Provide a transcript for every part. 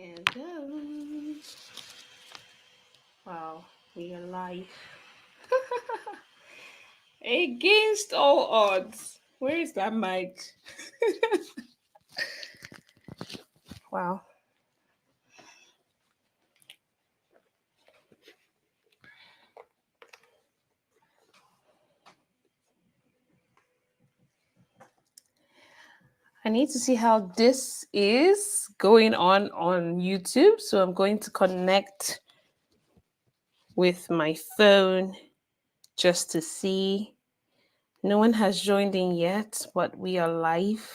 And wow, we are live. Against all odds. Where is that mic? Wow. I need to see how this is going on YouTube. So I'm going to connect with my phone just to see. No one has joined in yet, but we are live.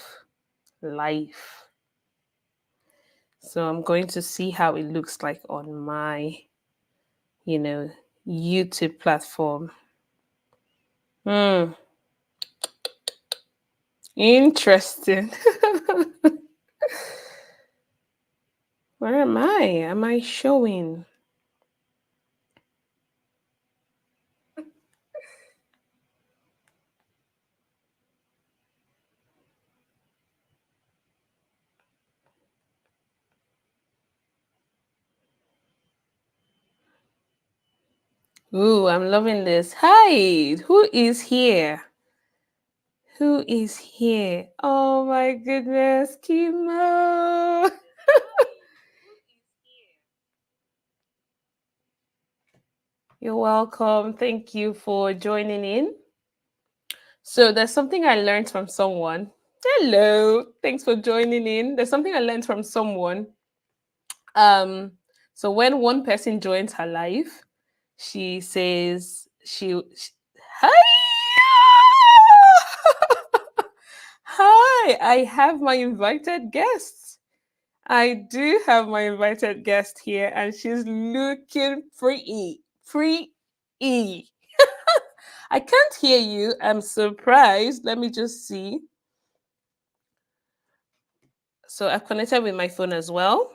Live. So I'm going to see how it looks like on my, you know, YouTube platform. Hmm. Interesting. Where am I? Am I showing? Ooh, I'm loving this. Hi, who is here? Who is here? Oh my goodness, Kimo. You're welcome. Thank you for joining in. So, there's something I learned from someone. Hello. Thanks for joining in. There's something I learned from someone. Um, so when one person joins her live, she says she hi. Hi, I have my invited guests. I do have my invited guest here, and she's looking pretty. Pretty. I can't hear you. I'm surprised. Let me just see. So I've connected with my phone as well.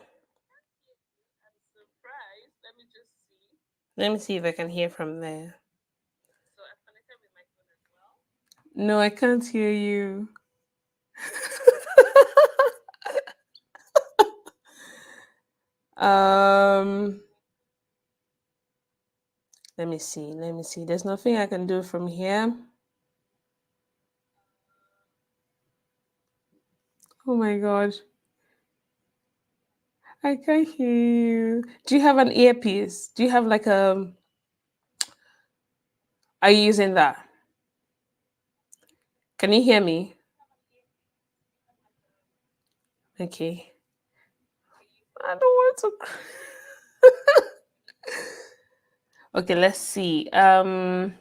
Let me see if I can hear from there. No, I can't hear you. um, let me see. Let me see. There's nothing I can do from here. Oh my god. I can't hear you. Do you have an earpiece? Do you have like a are you using that? Can you hear me? Okay. I don't want to Okay, let's see. Do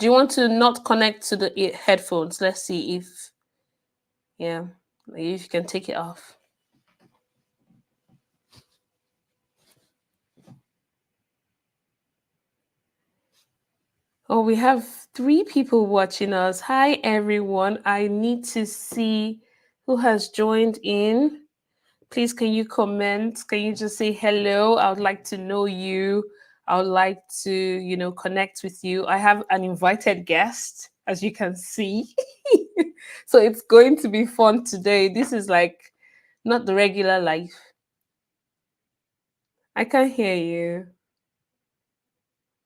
you want to not connect to the headphones? Let's see if yeah, if you can take it off. Oh, we have three people watching us. Hi, everyone. I need to see who has joined in. Please, can you comment? Can you just say hello? I would like to know you. I would like to, connect with you. I have an invited guest, as you can see. So it's going to be fun today. This is like not the regular life. I can't hear you.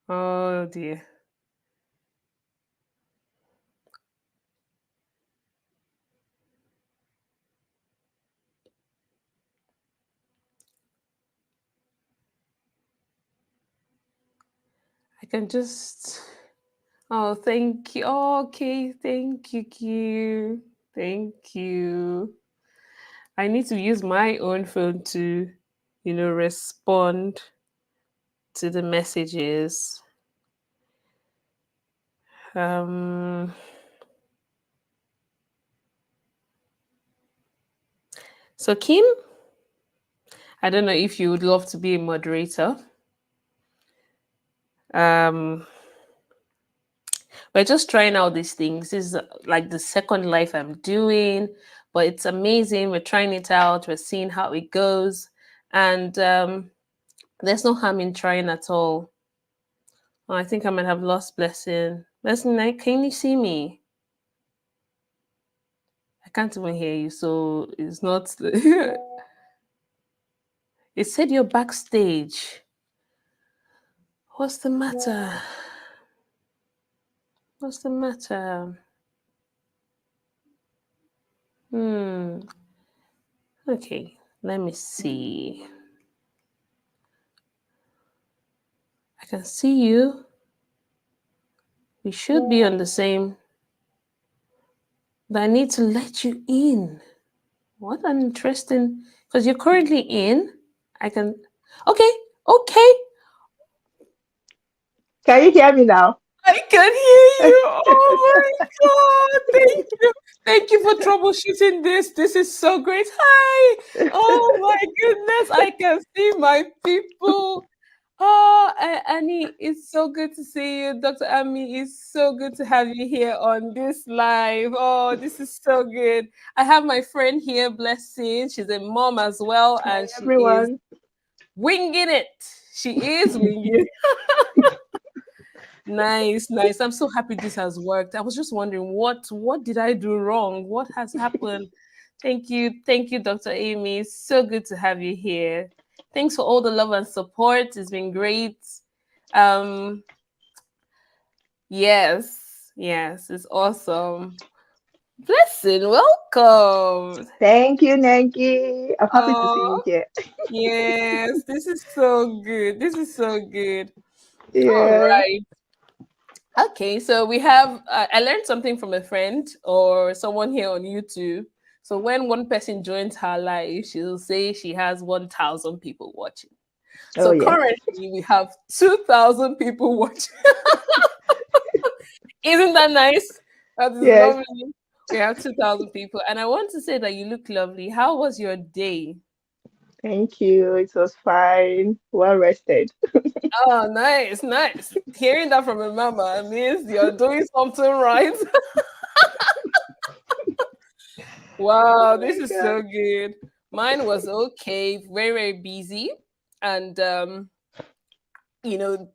Oh dear. I can just. Oh, thank you. Oh, okay, thank you, Q. Thank you. I need to use my own phone to, respond to the messages. Um, so Kim, I don't know if you would love to be a moderator. Um, we're just trying out these things. This is like the second life I'm doing, but it's amazing. We're trying it out. We're seeing how it goes, and there's no harm in trying at all. Oh, I think I might have lost Blessing. Blessing, can you see me? I can't even hear you, so it's not. It said you're backstage. What's the matter? Yeah. What's the matter? Hmm. Okay, let me see. I can see you. We should be on the same. But I need to let you in. What an interesting. Because you're currently in. I can. Okay, okay. Can you hear me now? I can hear you. Oh my God. Thank you. Thank you for troubleshooting this. This is so great. Hi. Oh my goodness. I can see my people. Oh, Annie, it's so good to see you. Dr. Ami, it's so good to have you here on this live. Oh, this is so good. I have my friend here, Blessing. She's a mom as well, Hi, and she is everyone. winging it. She is winging. Nice, nice. I'm so happy this has worked. I was just wondering what did I do wrong? What has happened? Thank you, Dr. Amy. It's so good to have you here. Thanks for all the love and support. It's been great. Um, yes, yes, it's awesome. Blessing, welcome. Thank you, Nanki. I'm happy to see you Oh, here. yes, this is so good. This is so good. All Yeah. right. Okay, so we have, I learned something from a friend or someone here on YouTube. So when one person joins her live, she'll say she has 1,000 people watching. Oh, So yes. currently we have 2,000 people watching. Isn't that nice? That is Yes. lovely. We have 2,000 people. And I want to say that you look lovely. How was your day? Thank you. It was fine. Well rested. Oh, nice, nice. Hearing that from a mama means you're doing something right. Oh Wow, this my is God. so good. Mine was okay, very, very busy. And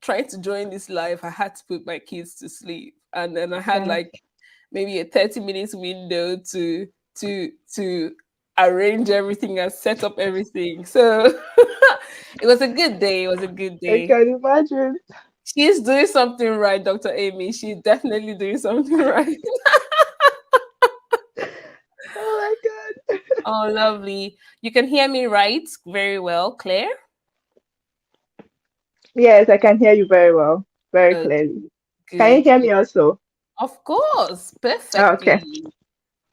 trying to join this life, I had to put my kids to sleep. And then I had Yeah. like maybe a 30 minutes window to arrange everything and set up everything. So it was a good day. It was a good I day. can imagine. She's doing something right, Dr. Amy. She's definitely doing something right. Oh my God. Oh, lovely. You can hear me right very well, Claire. Yes, I can hear you very well, very Okay, clearly. Can you good, hear good. me also? Of course, Okay. perfectly, Okay.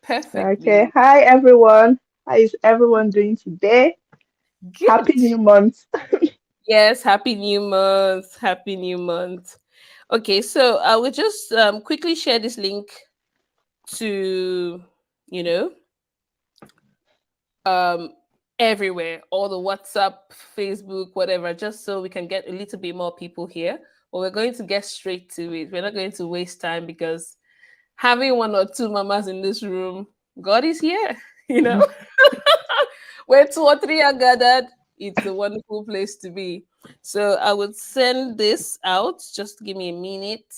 perfectly. Hi, everyone. How is everyone doing today? Happy Good. new month. Yes, happy new month. Happy new month. Okay, so I will just quickly share this link to, you know, um, everywhere, all the WhatsApp, Facebook, whatever, just so we can get a little bit more people here. But we're going to get straight to it. We're not going to waste time because having one or two mamas in this room, God is here, you know. Where two or three are gathered, it's a wonderful place to be. So I would send this out. Just give me a minute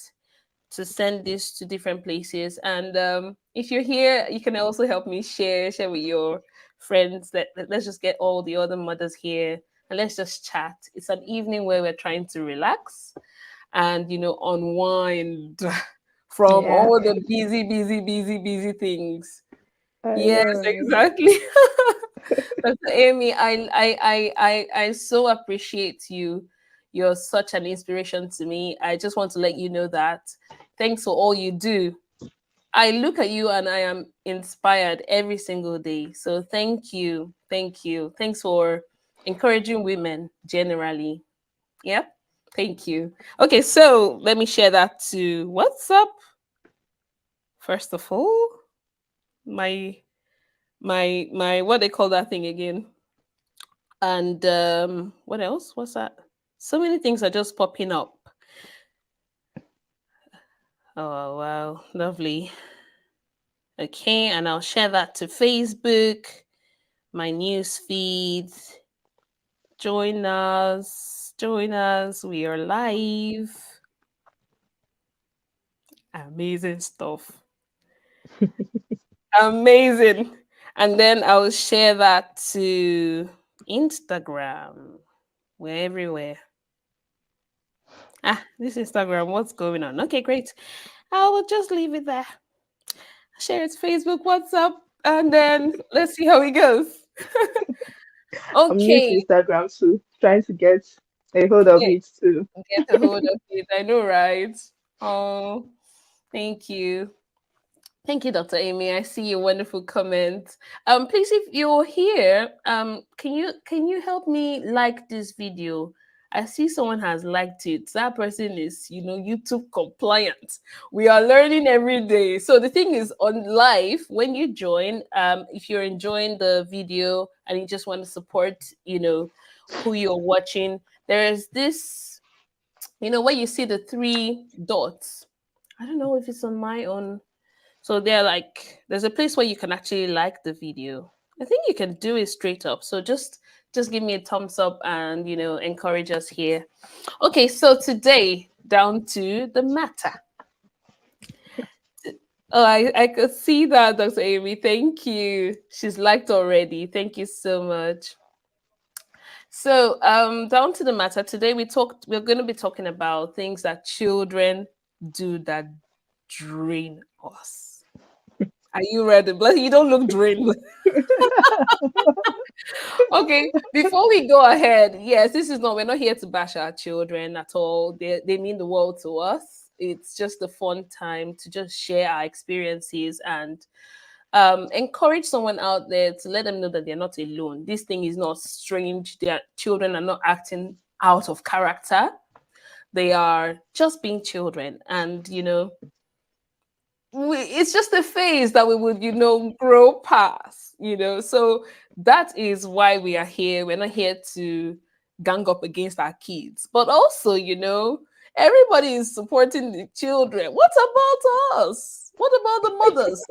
to send this to different places. And if you're here, you can also help me share with your friends. Let's just get all the other mothers here and let's just chat. It's an evening where we're trying to relax and unwind from Yeah, all the busy things. I Yes, know, right? exactly. Dr. Amy, I so appreciate you. You're such an inspiration to me. I just want to let you know that. Thanks for all you do. I look at you and I am inspired every single day. So thank you. Thank you. Thanks for encouraging women generally. Yeah. Thank you. Okay, so let me share that to WhatsApp. First of all, my my what they call that thing again? And what else? What's that? So many things are just popping up. Oh wow, lovely. Okay, and I'll share that to Facebook, my news feed. Join us. We are live. Amazing stuff. Amazing. And then I'll share that to Instagram. We're everywhere. Ah, this Instagram, what's going on? Okay, great. I will just leave it there. Share it Facebook, WhatsApp, and then let's see how it goes. I'm new to Okay, Instagram too, trying to get a hold of get, it too. get a hold of it. I know, right? Oh, thank you. Thank you, Dr. Amy. I see your wonderful comment. Please, if you're here, can you help me like this video? I see someone has liked it. That person is, YouTube compliant. We are learning every day. So the thing is, on live, when you join, if you're enjoying the video and you just want to support, who you're watching, there is this, where you see the three dots. I don't know if it's on my own, so there's a place where you can actually like the video. I think you can do it straight up. So just give me a thumbs up and encourage us here. Okay, so today down to the matter. Oh, I could see that, Dr. Amy. Thank you. She's liked already. Thank you so much. So down to the matter. Today we're gonna be talking about things that children do that drain us. Are you ready? Bless you, don't look drained. Okay, before we go ahead, yes, we're not here to bash our children at all. They mean the world to us. It's just a fun time to just share our experiences and encourage someone out there to let them know that they're not alone. This thing is not strange. Their children are not acting out of character. They are just being children. And, it's just a phase that we would grow past, so that is why we are here. We're not here to gang up against our kids, but also everybody is supporting the children. What about us? What about the mothers?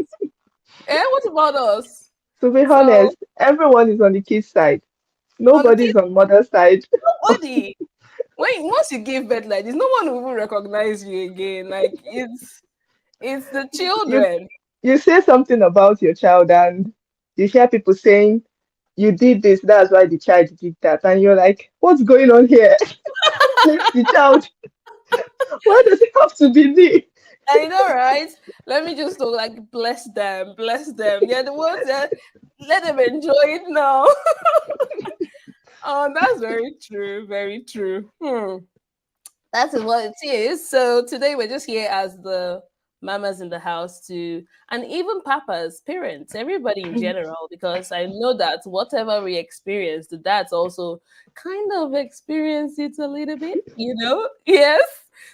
What about us? To be So honest, everyone is on the kid's side. on the Nobody kids, is on mother's side. nobody, once you give birth like this, no one will even recognize you again. Like it's the You children. you say something about your child and you hear people saying you did this, that's why the child did that, and you're like, what's going on here? Who blames the child? Why does it have to be me? I know, right? Let me just go like bless them, bless them. They're the ones that let them enjoy it now. Oh, that's very true, very true. That is what it is. So today we're just here as the mamas in the house to, and even papas, parents, everybody in general, because I know that whatever we experience, the dads also kind of experience it a little bit. Yes.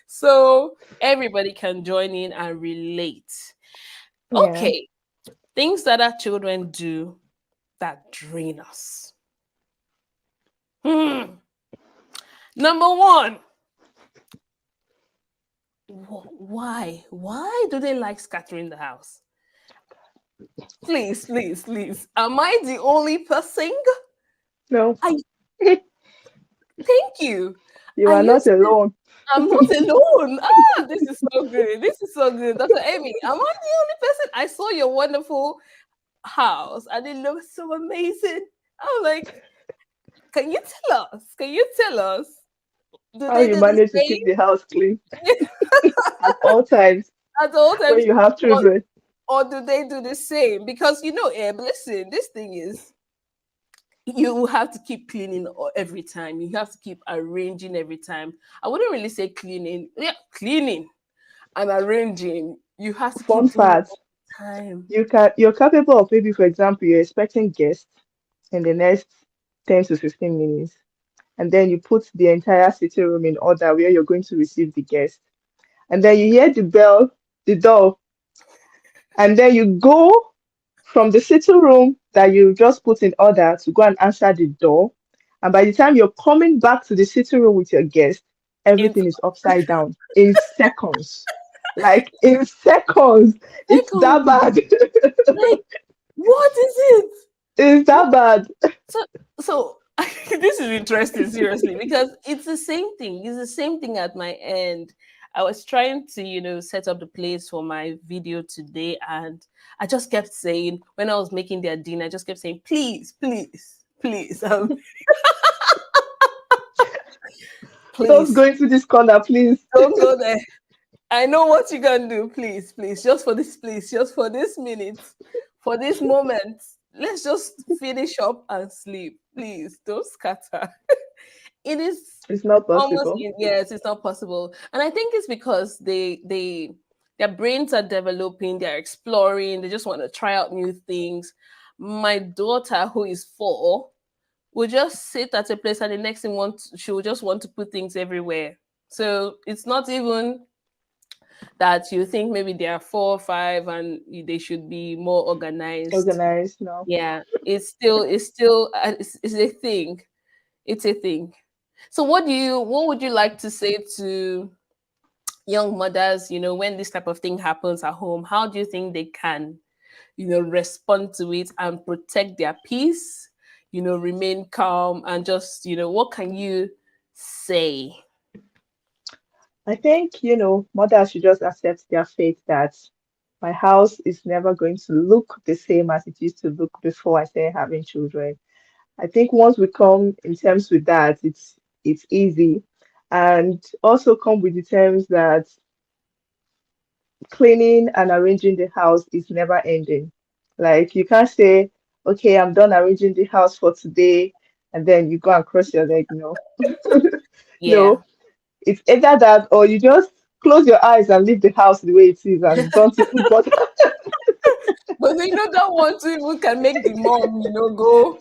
So everybody can join in and relate. Yeah. Okay, things that our children do that drain us. Hmm. Number one, why? Why do they like scattering the house? Please, please, please. Am I the only person? No, I thank you. you I are not used to. alone. I'm not alone. Ah, this is so good. This is so good, Dr. Amy. Am I the only person? I saw your wonderful house, and it looks so amazing. I'm like, can you tell us? Can you tell us? Do How they you do the manage to keep same the house clean at all times at all when times, you have or, children. or do they do the same? Because listen, this thing is you have to keep cleaning every time. You have to keep arranging every time. I wouldn't really say cleaning. Yeah, cleaning and arranging. You have to Fun keep doing it fact, all the time. you're capable of, maybe for example, you're expecting guests in the next 10 to 15 minutes, and then you put the entire sitting room in order where you're going to receive the guest. And then you hear the bell, the door, and then you go from the sitting room that you just put in order to go and answer the door. And by the time you're coming back to the sitting room with your guest, It's everything is upside down in seconds. Like in seconds. It's second. that bad. Like, what is it? It's What? that bad. So, so this is interesting, seriously, because it's the same thing. It's the same thing at my end. I was trying to, set up the place for my video today, and I just kept saying, when I was making their dinner, I just kept saying, please, please, please, Don't please go into this corner, please. don't go there. I know what you can do. Please, please, just for this, please, just for this minute, for this moment. Let's just finish up and sleep. Please, don't scatter. It is It's not almost possible. yes, it's not possible. And I think it's because their brains are developing, they're exploring, they just want to try out new things. My daughter, who is 4, will just sit at a place and the next thing she will just want to put things everywhere. So it's not even that you think maybe they are 4 or 5 and they should be more organized. Organized now. Yeah, it's a thing. It's a thing. So what would you like to say to young mothers, when this type of thing happens at home? How do you think they can, respond to it and protect their peace, remain calm and just, what can you say? I think, mothers should just accept their fate that my house is never going to look the same as it used to look before I started having children. I think once we come in terms with that, it's easy. And also come with the terms that cleaning and arranging the house is never ending. Like you can't say, okay, I'm done arranging the house for today, and then you go and cross your leg. No, Yeah. no, it's either that or you just close your eyes and leave the house the way it is and don't even bother. But that one too even can make the mom, go.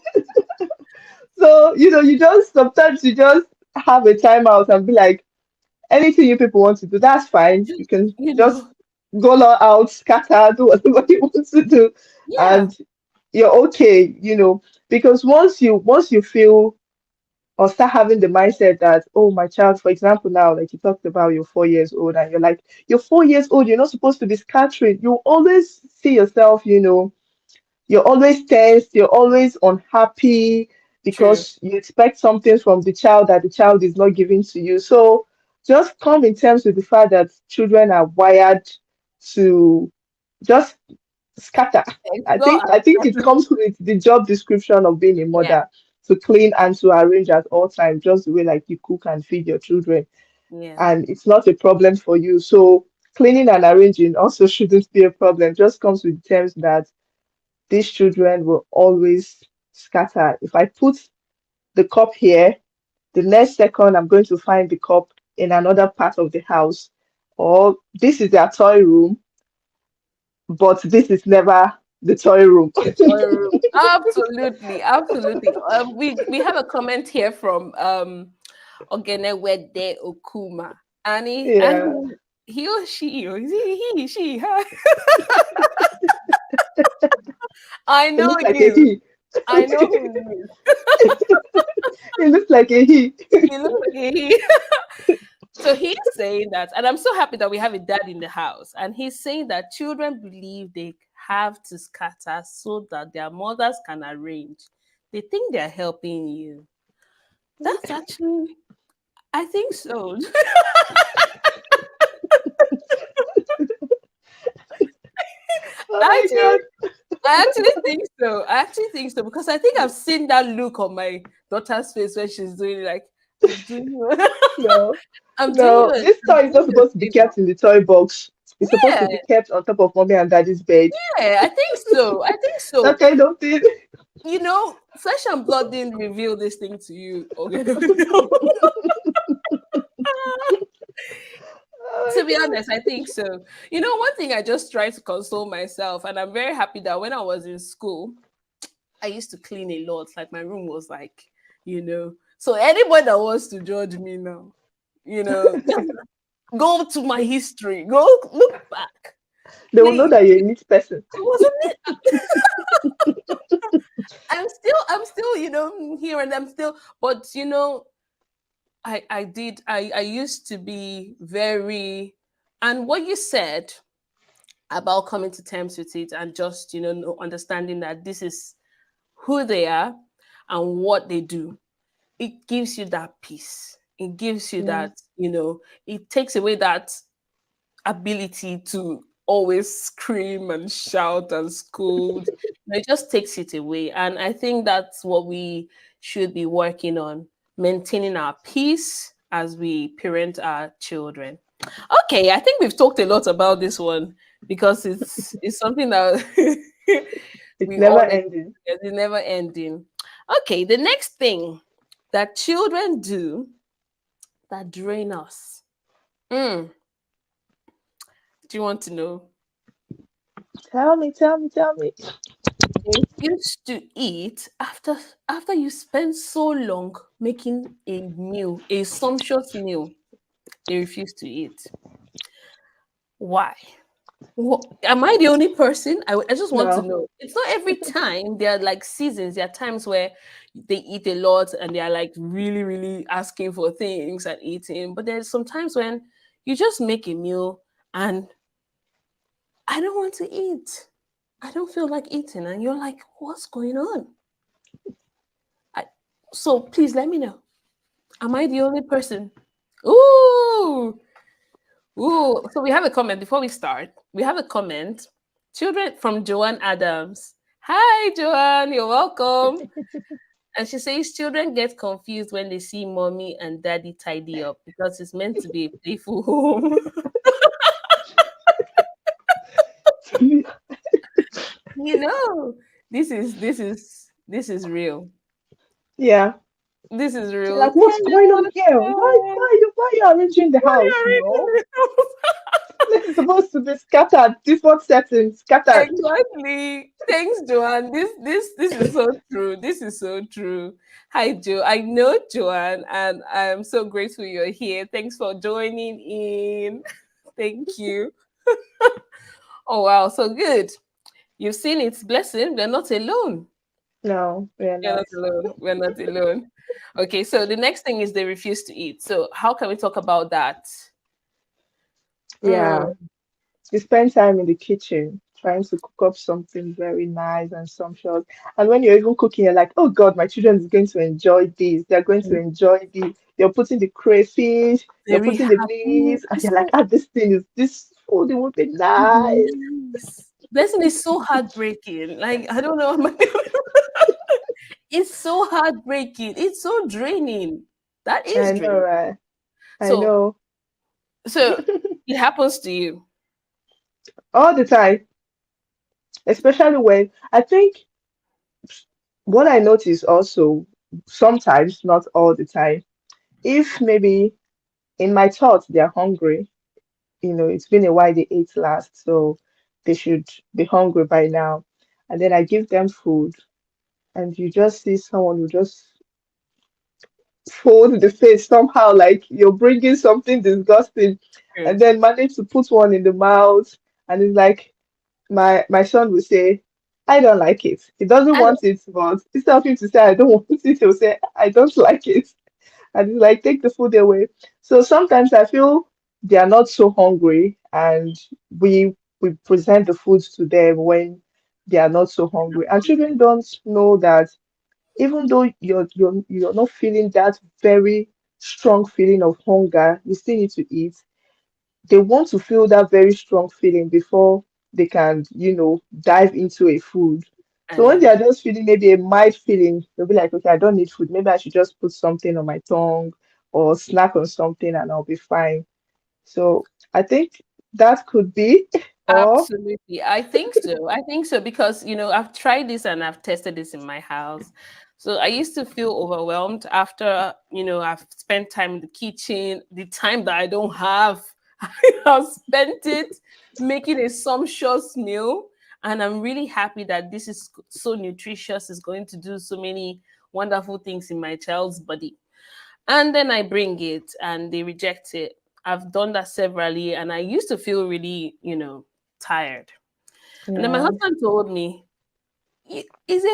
So, you just sometimes you just have a timeout and be like, anything you people want to do, that's fine. You Just, can you just know, go all out, scatter, do whatever you want to do, yeah, and you're okay, because once you feel or start having the mindset that, oh, my child, for example, now, like you talked about, you're 4 years old, and you're 4 years old, you're not supposed to be scattering. You always see yourself, you're always tense, you're always unhappy true. because you expect something from the child that the child is not giving to you. So just come in terms with the fact that children are wired to just scatter. I Explore think I think it and comes with the job description of being a yeah, mother, to clean and to arrange at all times, just the way like you cook and feed your children. yeah. And it's not a problem for you. So cleaning and arranging also shouldn't be a problem. Just comes with terms that these children will always scatter. If I put the cup here, the next second I'm going to find the cup in another part of the house. Or this is their toy room, but this is never the toy room. The toy room. Absolutely, absolutely. We have a comment here from Ogenewede Okuma. Yeah. He or she, or is he, she, her? I It know looks like a you. he. I know who it is. It looks like a he. He looks like a he. So he's saying that, and I'm so happy that we have a dad in the house. And he's saying that children believe they have to scatter so that their mothers can arrange. They think they're helping you. That's actually, I think so. Oh my Actually, god. I actually think so. I actually think so because I think I've seen that look on my daughter's face when she's doing it, like, I'm doing you. No, I'm doing you. no. This I'm toy is not doing you supposed to a be favor. kept in the toy box. It's supposed Yeah, to be kept on top of mommy and daddy's bed. yeah, I think so. I think That so. kind of thing. Flesh and blood didn't reveal this thing to you. Okay. To be Oh honest, I think so. One thing I just try to console myself, and I'm very happy that when I was in school, I used to clean a lot. Like my room was like, So anybody that wants to judge me now, just go to my history. Go look back, my god. They will know please. that you're a neat person. I wasn't it. I'm still, here and I'm still, but I used to be very, and what you said about coming to terms with it and just, understanding that this is who they are and what they do, it gives you that peace. It gives you Yeah. that, it takes away that ability to always scream and shout and scold. It just takes it away. And I think that's what we should be working on, maintaining our peace as we parent our children. Okay, I think we've talked a lot about this one because it's something that It's we never all need. ending. It's never ending. Okay, the next thing that children do that drain us. Mm, do you want to know? Tell me, tell me, tell me. They refuse to eat after you spend so long making a meal, a sumptuous meal. They refuse to eat. Why? Am I the only person? I just want to No, know. It's not every time. There are like seasons. There are times where they eat a lot and they are like really, really asking for things and eating. But there's sometimes when you just make a meal and I don't want to eat. I don't feel like eating. And you're like, what's going on? I, so please let me know. Am I the only person? Ooh, ooh. So we have a comment before we start. We have a comment. Children from Joanne Adams. Hi, Joanne. You're welcome. And she says children get confused when they see mommy and daddy tidy up because it's meant to be a playful home. you know, this is real. yeah. This is They're real. like, what's going Hello, on here? Joanne. Why are you arranging the Why house? are You you know, in the this is supposed to be scattered, default settings, scattered. Exactly. Thanks, Joanne. This is so true. This is so true. Hi, Joe. I know Joanne, and I'm so grateful you're here. Thanks for joining in. Thank you. Oh wow, so good. You've seen its blessing. We're not alone. No, we're We're not. not alone. We're not alone. Okay, so the next thing is they refuse to eat. So how can we talk about that? Yeah. Mm, You spend time in the kitchen trying to cook up something very nice and sumptuous. And when you're even cooking, you're like, oh God, my children is going to enjoy this. They're going to enjoy this. You're putting the crayfish, you're very putting the happy. beans, and you're like, ah, this food, it would be nice. Nice. Blessing is so heartbreaking. Like I don't know. It's so heartbreaking. It's so draining. That is I know, draining. right? I So, know. so it happens to you. All the time, especially when I think what I notice also sometimes, not all the time, if maybe in my thoughts they're hungry, it's been a while they ate last, so they should be hungry by now. And then I give them food, and you just see someone who just fold the face somehow, like you're bringing something disgusting, and Good. then manage to put one in the mouth, and it's like my son will say, I don't like it. He doesn't I don't, want it, but instead of him to say I don't want it, he'll say I don't like it. And it's like take the food away. So sometimes I feel they are not so hungry, and we present the foods to them when they are not so hungry. And children don't know that even though you're not feeling that very strong feeling of hunger, you still need to eat. They want to feel that very strong feeling before they can, dive into a food. So when they and are just feeling maybe a mild feeling, they'll be like, okay, I don't need food. Maybe I should just put something on my tongue or snack on something and I'll be fine. So I think that could be, or Absolutely. I think so. I think so because, I've tried this and I've tested this in my house. So I used to feel overwhelmed after, I've spent time in the kitchen, the time that I don't have, I've spent it making a sumptuous meal. And I'm really happy that this is so nutritious, is going to do so many wonderful things in my child's body. And then I bring it and they reject it. I've done that severally and I used to feel really, tired. And then my yeah. husband told me, Is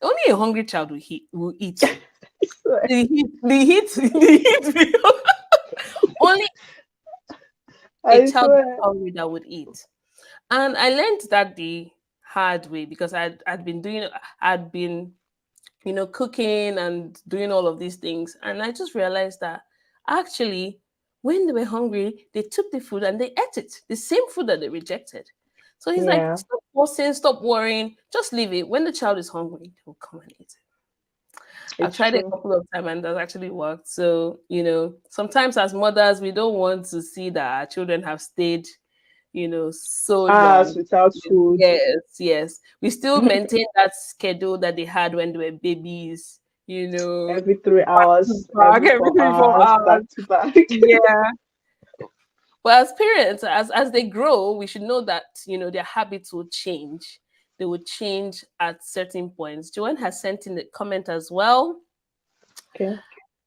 only a hungry child will eat. The heat, the heat, the heat only a I child that's swear. hungry that would eat." And I learned that the hard way because I'd been, cooking and doing all of these things. And I just realized that actually When they were hungry, they took the food and they ate it, the same food that they rejected. So he's like, Yeah, stop forcing, stop worrying, just leave it. When the child is hungry, they'll come and eat it. I've it's tried it a true. couple of times and that's actually worked. So, sometimes as mothers, we don't want to see that our children have stayed, so Hours long. without food Yes, yes. We still maintain that schedule that they had when they were babies, every three back to hours, back, every every four 24 hours, hours. back to back. Yeah. But as parents, as they grow, we should know that their habits will change. They will change at certain points. Joanne has sent in the comment as well. Okay.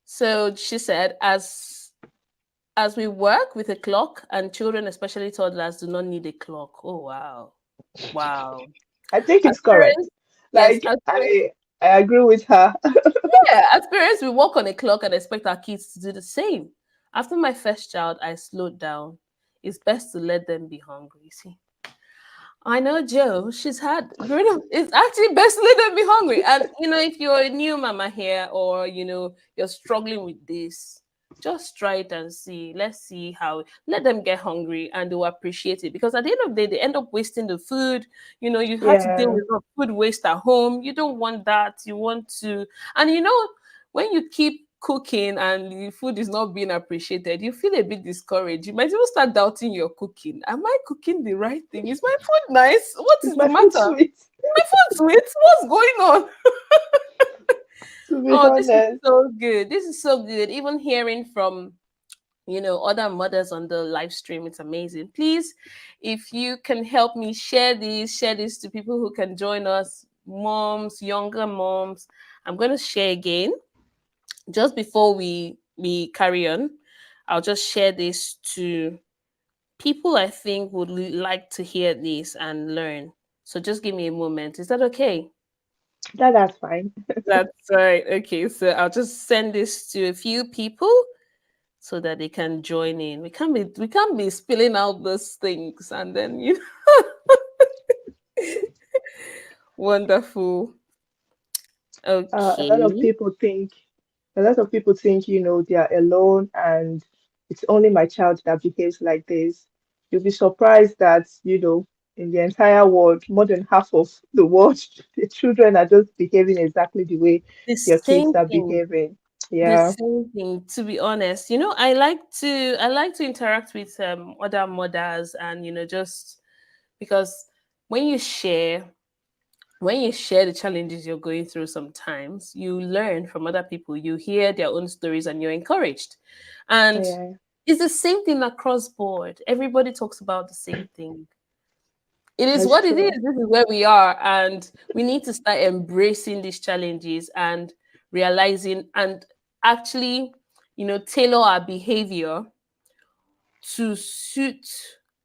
So she said, as we work with a clock, and children, especially toddlers, do not need a clock. Oh wow, wow. I think As it's correct. parents, yes, Like I agree with her. as parents, we walk on a clock and expect our kids to do the same. After my first child, I slowed down. It's best to let them be hungry. See, I know Joe. She's had growing up. It's actually best to let them be hungry. And if you're a new mama here, or you're struggling with this, just try it and see. Let's see how. Let them get hungry, and they'll appreciate it. Because at the end of the day, they end up wasting the food. You have to deal Yeah, with food waste at home. You don't want that. You want to, and when you keep cooking and the food is not being appreciated, you feel a bit discouraged. You might even start doubting your cooking. Am I cooking the right thing? Is my food nice? What is is the my food matter? sweet? My food sweet? What's going on? To be Oh, this is honest, so good. This is so good. Even hearing from other mothers on the live stream, it's amazing. Please, if you can help me share this to people who can join us, moms, younger moms. I'm going to share again just before we carry on. I'll just share this to people I think would like to hear this and learn. So just give me a moment. Is that okay? that's fine. That's right. Okay, so I'll just send this to a few people so that they can join in. We can't be spilling out those things and then wonderful. A lot of Okay. people think they are alone and it's only my child that behaves like this. You'll be surprised that, in the entire world, more than half of the world, the children are just behaving exactly the way The your kids same are thing. behaving. The Yeah, same thing, to be honest. I like to interact with other mothers, and just because when you share when you share the challenges you're going through, sometimes you learn from other people, you hear their own stories, and you're encouraged. And yeah, it's the same thing across board. Everybody talks about the same thing. It is that's what it is. true. This is where we are, and we need to start embracing these challenges and realizing, and actually tailor our behavior to suit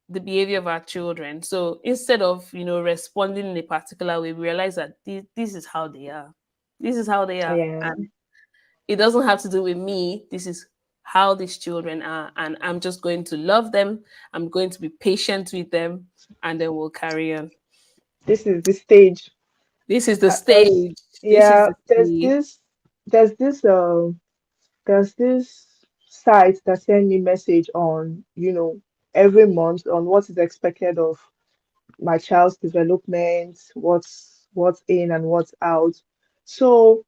the behavior of our children. So instead of responding in a particular way, we realize that this is how they are. This is how they are, Yeah. and it doesn't have to do with me. This is how these children are, and I'm just going to love them. I'm going to be patient with them, and then we'll carry on. This is the stage. This is the There's stage. This is yeah, the stage. there's this there's this site that send me message on, every month on what is expected of my child's development, what's in and what's out. So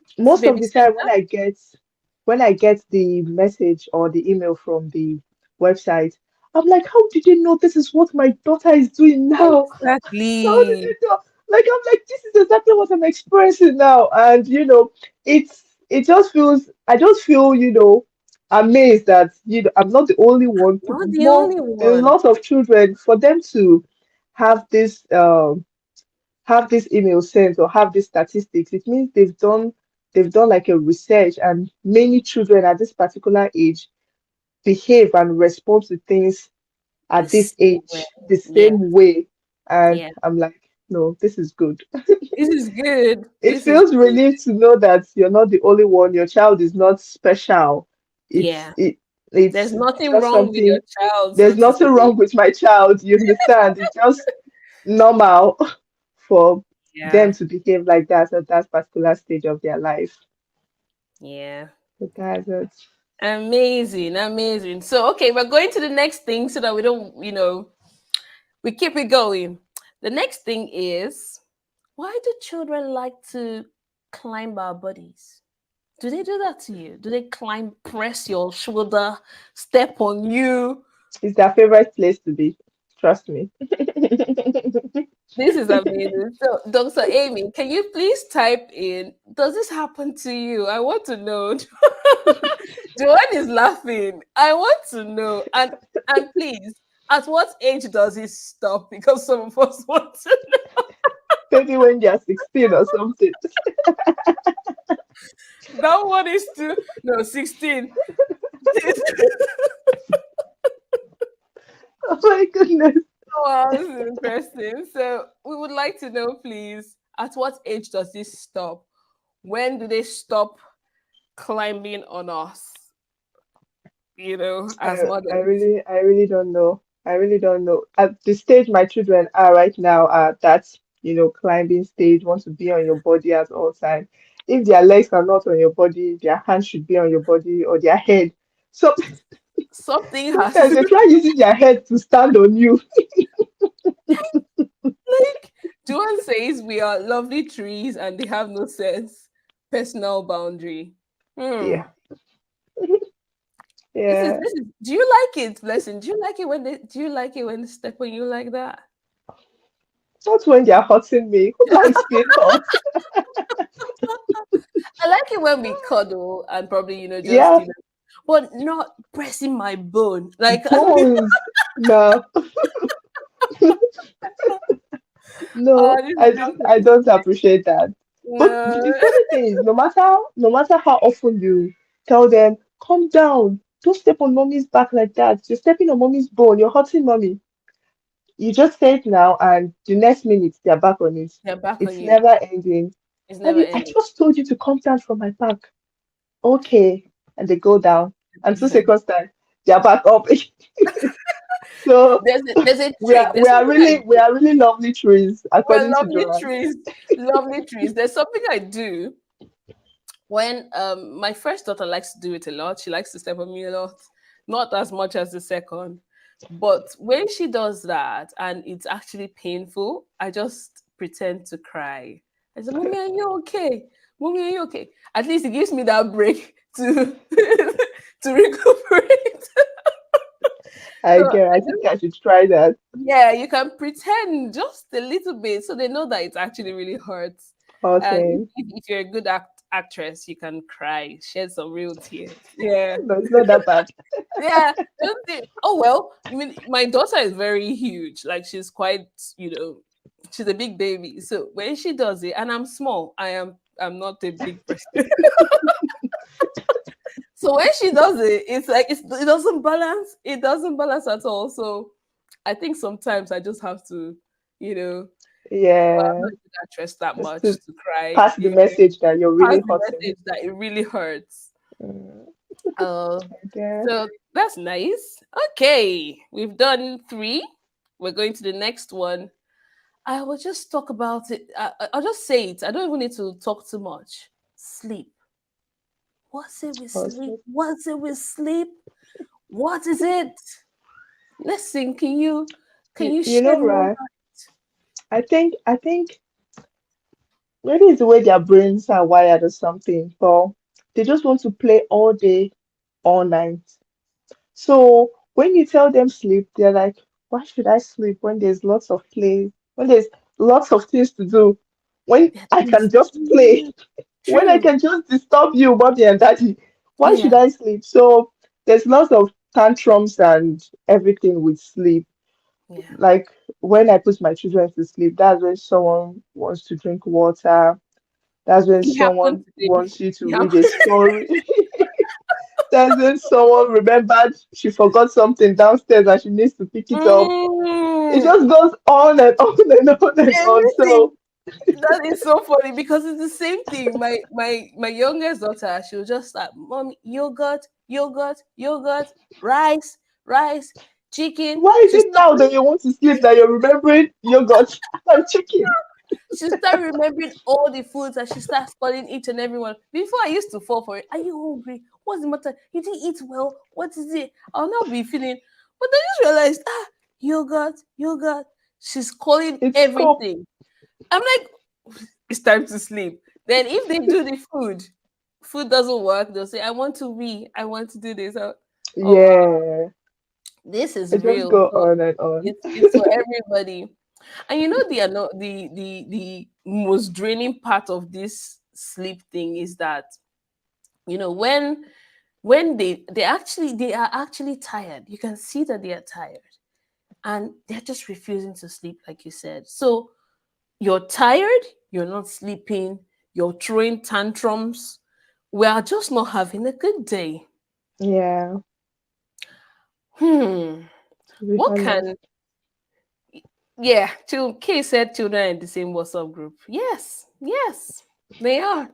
It's most of baby the time center. when I get the message or the email from the website, I'm like, how did you know this is what my daughter is doing now? How did Exactly. you know? Like I'm like, this is exactly what I'm experiencing now. And it just feels I just feel, amazed that I'm not the only one. Not the More only a one. lot of children for them to have this email sent or have these statistics, it means they've done like a research and many children at this particular age behave and respond to things The at this same way. age the Yeah. same way. And Yeah. I'm like, no, this is good. This is good. It This is feels good. relieved to know that you're not the only one. Your child is not special. It's Yeah. it There's it's nothing just wrong with your something. child, so There's to nothing say. wrong with my child. You understand? It's just normal for them Yeah. to behave like that at that particular stage of their life. Yeah. So that's it. Amazing, amazing. So, okay, we're going to the next thing so that we don't, we keep it going. The next thing is, why do children like to climb our bodies? Do they do that to you? Do they climb, press your shoulder, step on you? It's their favorite place to be. Trust me. This is amazing. So, Dr. Amy, can you please type in, does this happen to you? I want to know. Joanne is laughing. I want to know. And please, at what age does it stop? Because some of us want to. Maybe when they're 16 or something. That one is too, no, 16. Oh my goodness. Wow, this is interesting. So we would like to know, please, at what age does this stop? When do they stop climbing on us? As mothers. I really don't know. I really don't know. At the stage my children are right now, at that, climbing stage, want to be on your body at all time. If their legs are not on your body, their hands should be on your body or their head. So Something has sometimes to, they try using their head to stand on you. like, Joanne says we are lovely trees and they have no sense. Personal boundary. Hmm. Yeah, This is yeah. this is. Do you like it, Blessing? Do you like it when they step on you like that? Not when they're hurting me. Who likes being hurt? I like it when we cuddle and probably just Yeah, but not pressing my bone. Like bones. No, no, this is I interesting. don't appreciate that. But No, the funny thing is, no matter how often you tell them, calm down, don't step on mommy's back like that. You're stepping on mommy's bone, you're hurting mommy. You just say it now, and the next minute they're back on it. they're back on It's you. never ending. It's never Daddy, I ending. just told you to come down from my back. Okay. And they go down. And 2 seconds time, they're back up. So There's a trick. There's something I we do. are really lovely trees, We're according to lovely Joanne. trees, lovely trees. There's something I do when my first daughter likes to do it a lot. She likes to step on me a lot, not as much as the second. But when she does that and it's actually painful, I just pretend to cry. I say, "Mommy, are you okay? Mommy, are you okay?" At least it gives me that break to to recuperate. So I think I should try that. yeah, you can pretend just a little bit so they know that it actually really hurts. And Okay. if you're a good actress, you can cry, shed some real tears. Yeah. No, it's not that bad. Yeah. Don't think, oh, well, I mean, my daughter is very huge. Like, she's quite, she's a big baby. So when she does it, and I'm small, I'm not a big person. So when she does it, it's like it doesn't balance. It doesn't balance at all. So I think sometimes I just have to, you know, well, I'm Yeah. not a good actress that Just to much to cry. pass the Yeah, message that you're pass really the hurting. message that it really hurts. Mm, Uh, I guess. so that's nice. Okay, we've done three. We're going to the next one. I will just talk about it. I'll just say it. I don't even need to talk too much. Sleep. What's it with sleep? Also, What's it with sleep? What is it? Listen, can you you shed know, more right? light? I think maybe it's the way their brains are wired or something, but they just want to play all day, all night. So when you tell them sleep, they're like, why should I sleep when there's lots of play, when there's lots of things to do, when That I can is just play, when I true. can just disturb you, mommy and daddy, why should Yeah, I sleep? So there's lots of tantrums and everything with sleep. yeah. Like when I put my children to sleep, that's when someone wants to drink water. That's when It happened someone today. wants you to It read a happened. story. That's when someone remembered she forgot something downstairs and she needs to pick it up. It Mm, just goes on and on and on and on. everything. So That is so funny because it's the same thing. My youngest daughter, she'll just start, "Mommy, yogurt, yogurt, yogurt, rice, rice, chicken." why is She it start now that you want to sleep that you're remembering yogurt and chicken? she start remembering all the foods and she starts calling each and every one. Before I used to fall for it. Are you hungry? What's the matter? You didn't eat well. What is it? I'll not be feeling. But I just realized, yogurt, yogurt. She's calling It's scope. everything. I'm like, it's time to sleep. Then if they do the food doesn't work, they'll say, I want to I want to do this. Oh wow, Yeah. this is It just real. go So on and on. it's for everybody. And you know the most draining part of this sleep thing is that, when they are actually tired. You can see that they are tired and they're just refusing to sleep, like you said. So you're tired, you're not sleeping, you're throwing tantrums. We are just not having a good day. Yeah, Hmm. to be What honest. can Yeah, Kay said children are in the same WhatsApp group. Yes, yes, they are.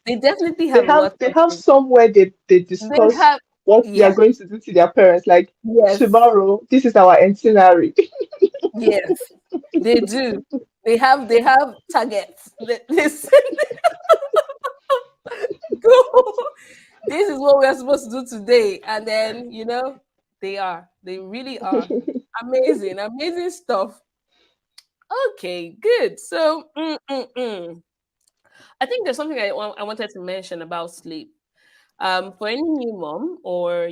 They definitely They have a have they WhatsApp have group. somewhere they They discuss have what they are Yes, going to do to their parents. Like yes, tomorrow, this is our itinerary. yes. They do. They have targets. Listen, go. This is what we're supposed to do today, and then they really are amazing, amazing stuff. Okay, good. So, I think there's something I wanted to mention about sleep. For any new mom, or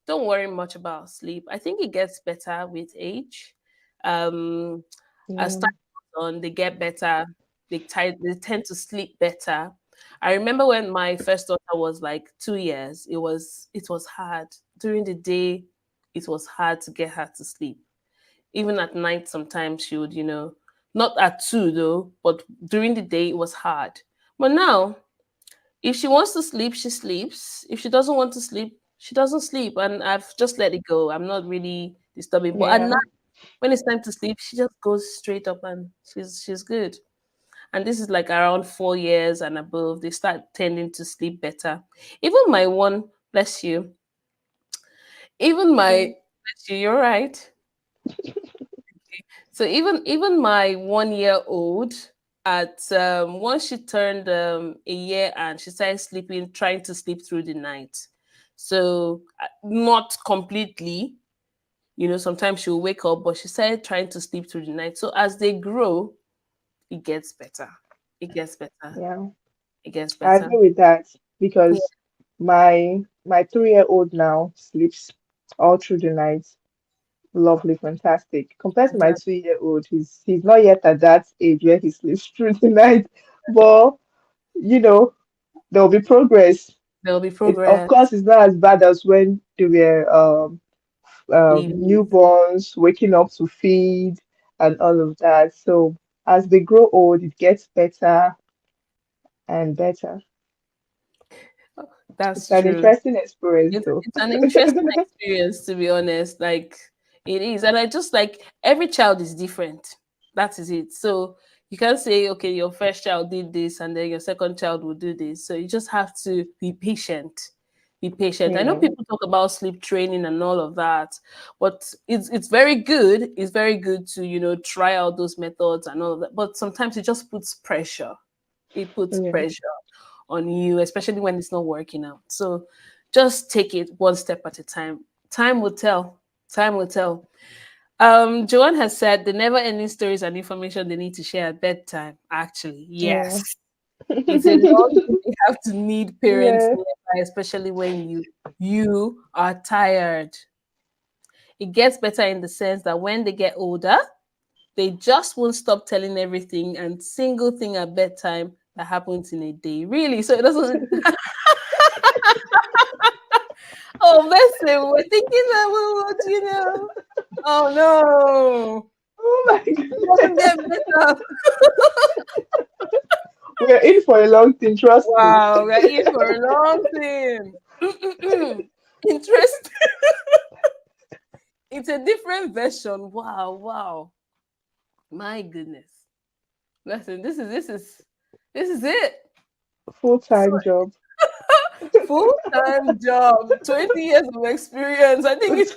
don't worry much about sleep. I think it gets better with age. Um, as Yeah, time goes on, they get better. They tend to sleep better. I remember when my first daughter was like 2 years. It was hard during the day. It was hard to get her to sleep. Even at night, sometimes she would, not at 2 though, but during the day it was hard. But now, if she wants to sleep, she sleeps. If she doesn't want to sleep, she doesn't sleep. And I've just let it go. I'm not really disturbing. But at yeah, night, when it's time to sleep, she just goes straight up and she's good. And this is like around 4 years and above. They start tending to sleep better. Even my one, bless you. Even yeah, bless you, you're right. So even my 1 year old, at once she turned a year, and she started sleeping, trying to sleep through the night. So not completely, sometimes she'll wake up, but she started trying to sleep through the night. So as they grow, it gets better. It gets better. yeah. It gets I better. agree with that Yeah, because my 3-year-old now sleeps all through the night. Lovely, fantastic. Compared to my that 2-year-old, he's not yet at that age where he sleeps through the night. But you know, there'll be progress. there'll be It of progress. course it's not as bad as when they were Babies. newborns, waking up to feed and all of that. So as they grow old, it gets better and better. It's That's an true. interesting experience, It's though. it's an interesting experience, to be honest. Like, it is, and I just like, every child is different. That is it. So you can't say, okay, your first child did this, and then your second child will do this. So you just have to be patient. Be patient. I know Yeah, people talk about sleep training and all of that, but it's very good. It's very good to try out those methods and all of that. But sometimes it just puts pressure. It puts yeah, pressure on you, especially when it's not working out. So just take it one step at a time. Time will tell. Time will tell. Joanne has said the never ending stories and information they need to share at bedtime. Actually, yeah, yes. It's a long thing they have to need parents yeah. nearby, especially when you are tired. It gets better in the sense that when they get older, they just won't stop telling everything and single thing at bedtime that happens in a day. Really? So it doesn't. Oh, listen, we're thinking that we would, Oh no, Oh my it doesn't goodness. get better. We're in for a long thing, trust me. Wow, we're in for a long thing. Interesting. It's a different version. Wow, wow. My goodness. Listen, this is it. So Full-time job. full-time job, 20 years of experience. I think it's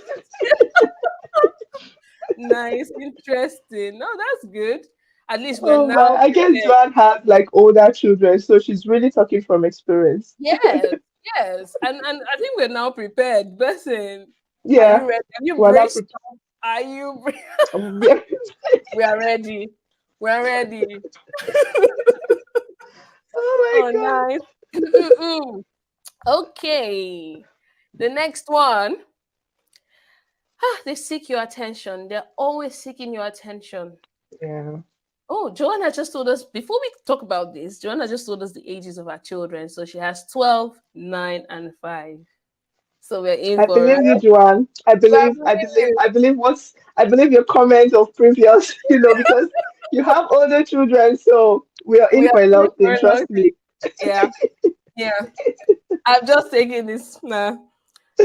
nice, interesting. No, that's good. At least we're Oh my, now I guess prepared. Joanne has like older children, so she's really talking from experience. Yes, Yes, and I think we're now prepared. Person, are Yeah, you ready? Have you well, braced up? Are you? yeah. We are ready. We are ready. Oh Oh, my nice. Mm-mm-mm. Okay. The next one. They seek your attention. They're always seeking your attention. God. Yeah. Oh, Joanna just told us before we talk about this. Joanna just told us the ages of our children. So she has 12, 9, and 5. So we're in I for believe it. you, Joanne. I I believe, I believe believe, it. I believe what's, I believe your comment of previous, because you have older children, so we are We in are for a in long for thing, a long trust time. me. Yeah, yeah. I'm just taking this. Nah,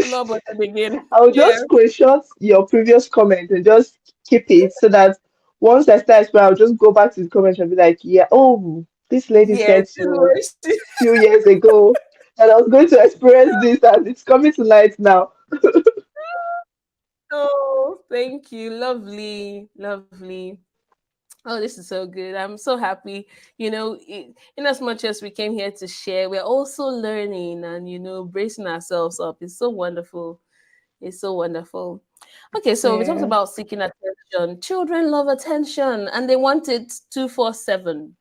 no, but again. I'll Yeah, just screenshot your previous comment and just keep it so that once I start explaining, I'll just go back to the comment and be like, yeah, oh, this lady yeah. said This is so where she. few years ago that I was going to experience this and it's coming to light now. Oh, thank you. Lovely, lovely. Oh, this is so good. I'm so happy. In as much as we came here to share, we're also learning and, bracing ourselves up. It's so wonderful. It's so wonderful. Okay, so we talked Yeah, about seeking attention. Children love attention and they want it 247.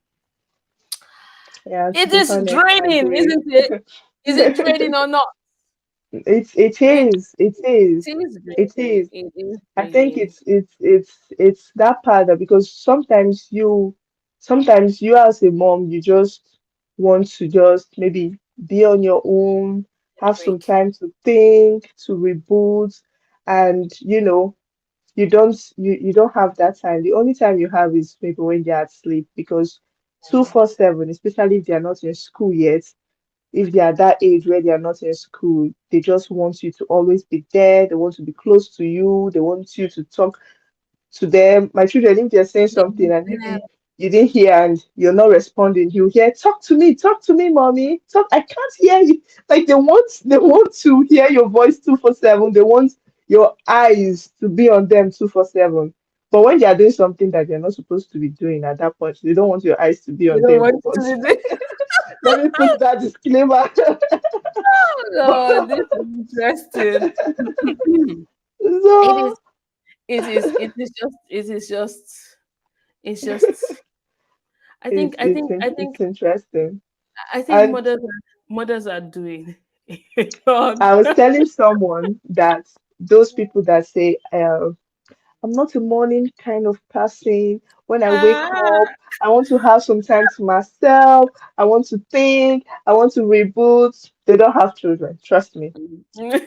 yeah, to It be is honest, I draining, agree. isn't it? Is it draining or not? It It, is, it is, it is it draining. is. It is I think draining. it's that part that because sometimes you as a mom you just want to just maybe be on your own, have some Break. time to think, to reboot, and you don't have that time. The only time you have is maybe when they're asleep because 247, especially if they're not in school yet, if they are that age where they are not in school, they just want you to always be there. They want to be close to you. They want you to talk to them. My children, if they're saying something and Yeah. maybe you didn't hear and you're not responding, you hear, talk to me, mommy. Talk, I can't hear you. Like they want to hear your voice 247. They want your eyes to be on them 247. But when they are doing something that they're not supposed to be doing at that point, they don't want your eyes to be You on don't them. want But to be let me put that disclaimer. Oh, this is interesting. it is So it is just I think I think I think it's interesting. I think And mothers are doing a lot. I was telling someone that those people that say, I'm not a morning kind of person. When I wake Ah. up, I want to have some time to myself. I want to think. I want to reboot. They don't have children. Trust me.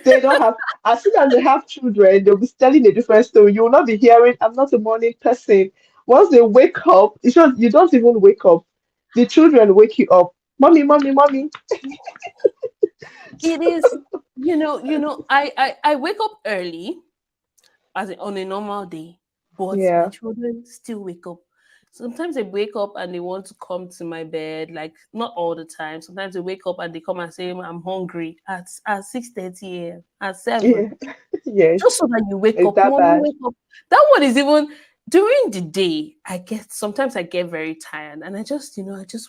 They don't have, as soon as they have children, they'll be telling a different story. You will not be hearing, I'm not a morning person. Once they wake up, it's just, you don't even wake up. The children wake you up. Mommy, mommy, mommy. It is, I wake up early on a normal day, but my Yeah, children still wake up. Sometimes they wake up and they want to come to my bed, like not all the time. Sometimes they wake up and they come and say, I'm hungry at 6:30 a.m. at yeah, 7. yes. Just so that you wake It's up. that Mommy, bad. wake up. That one is even during the day. I get very tired and I just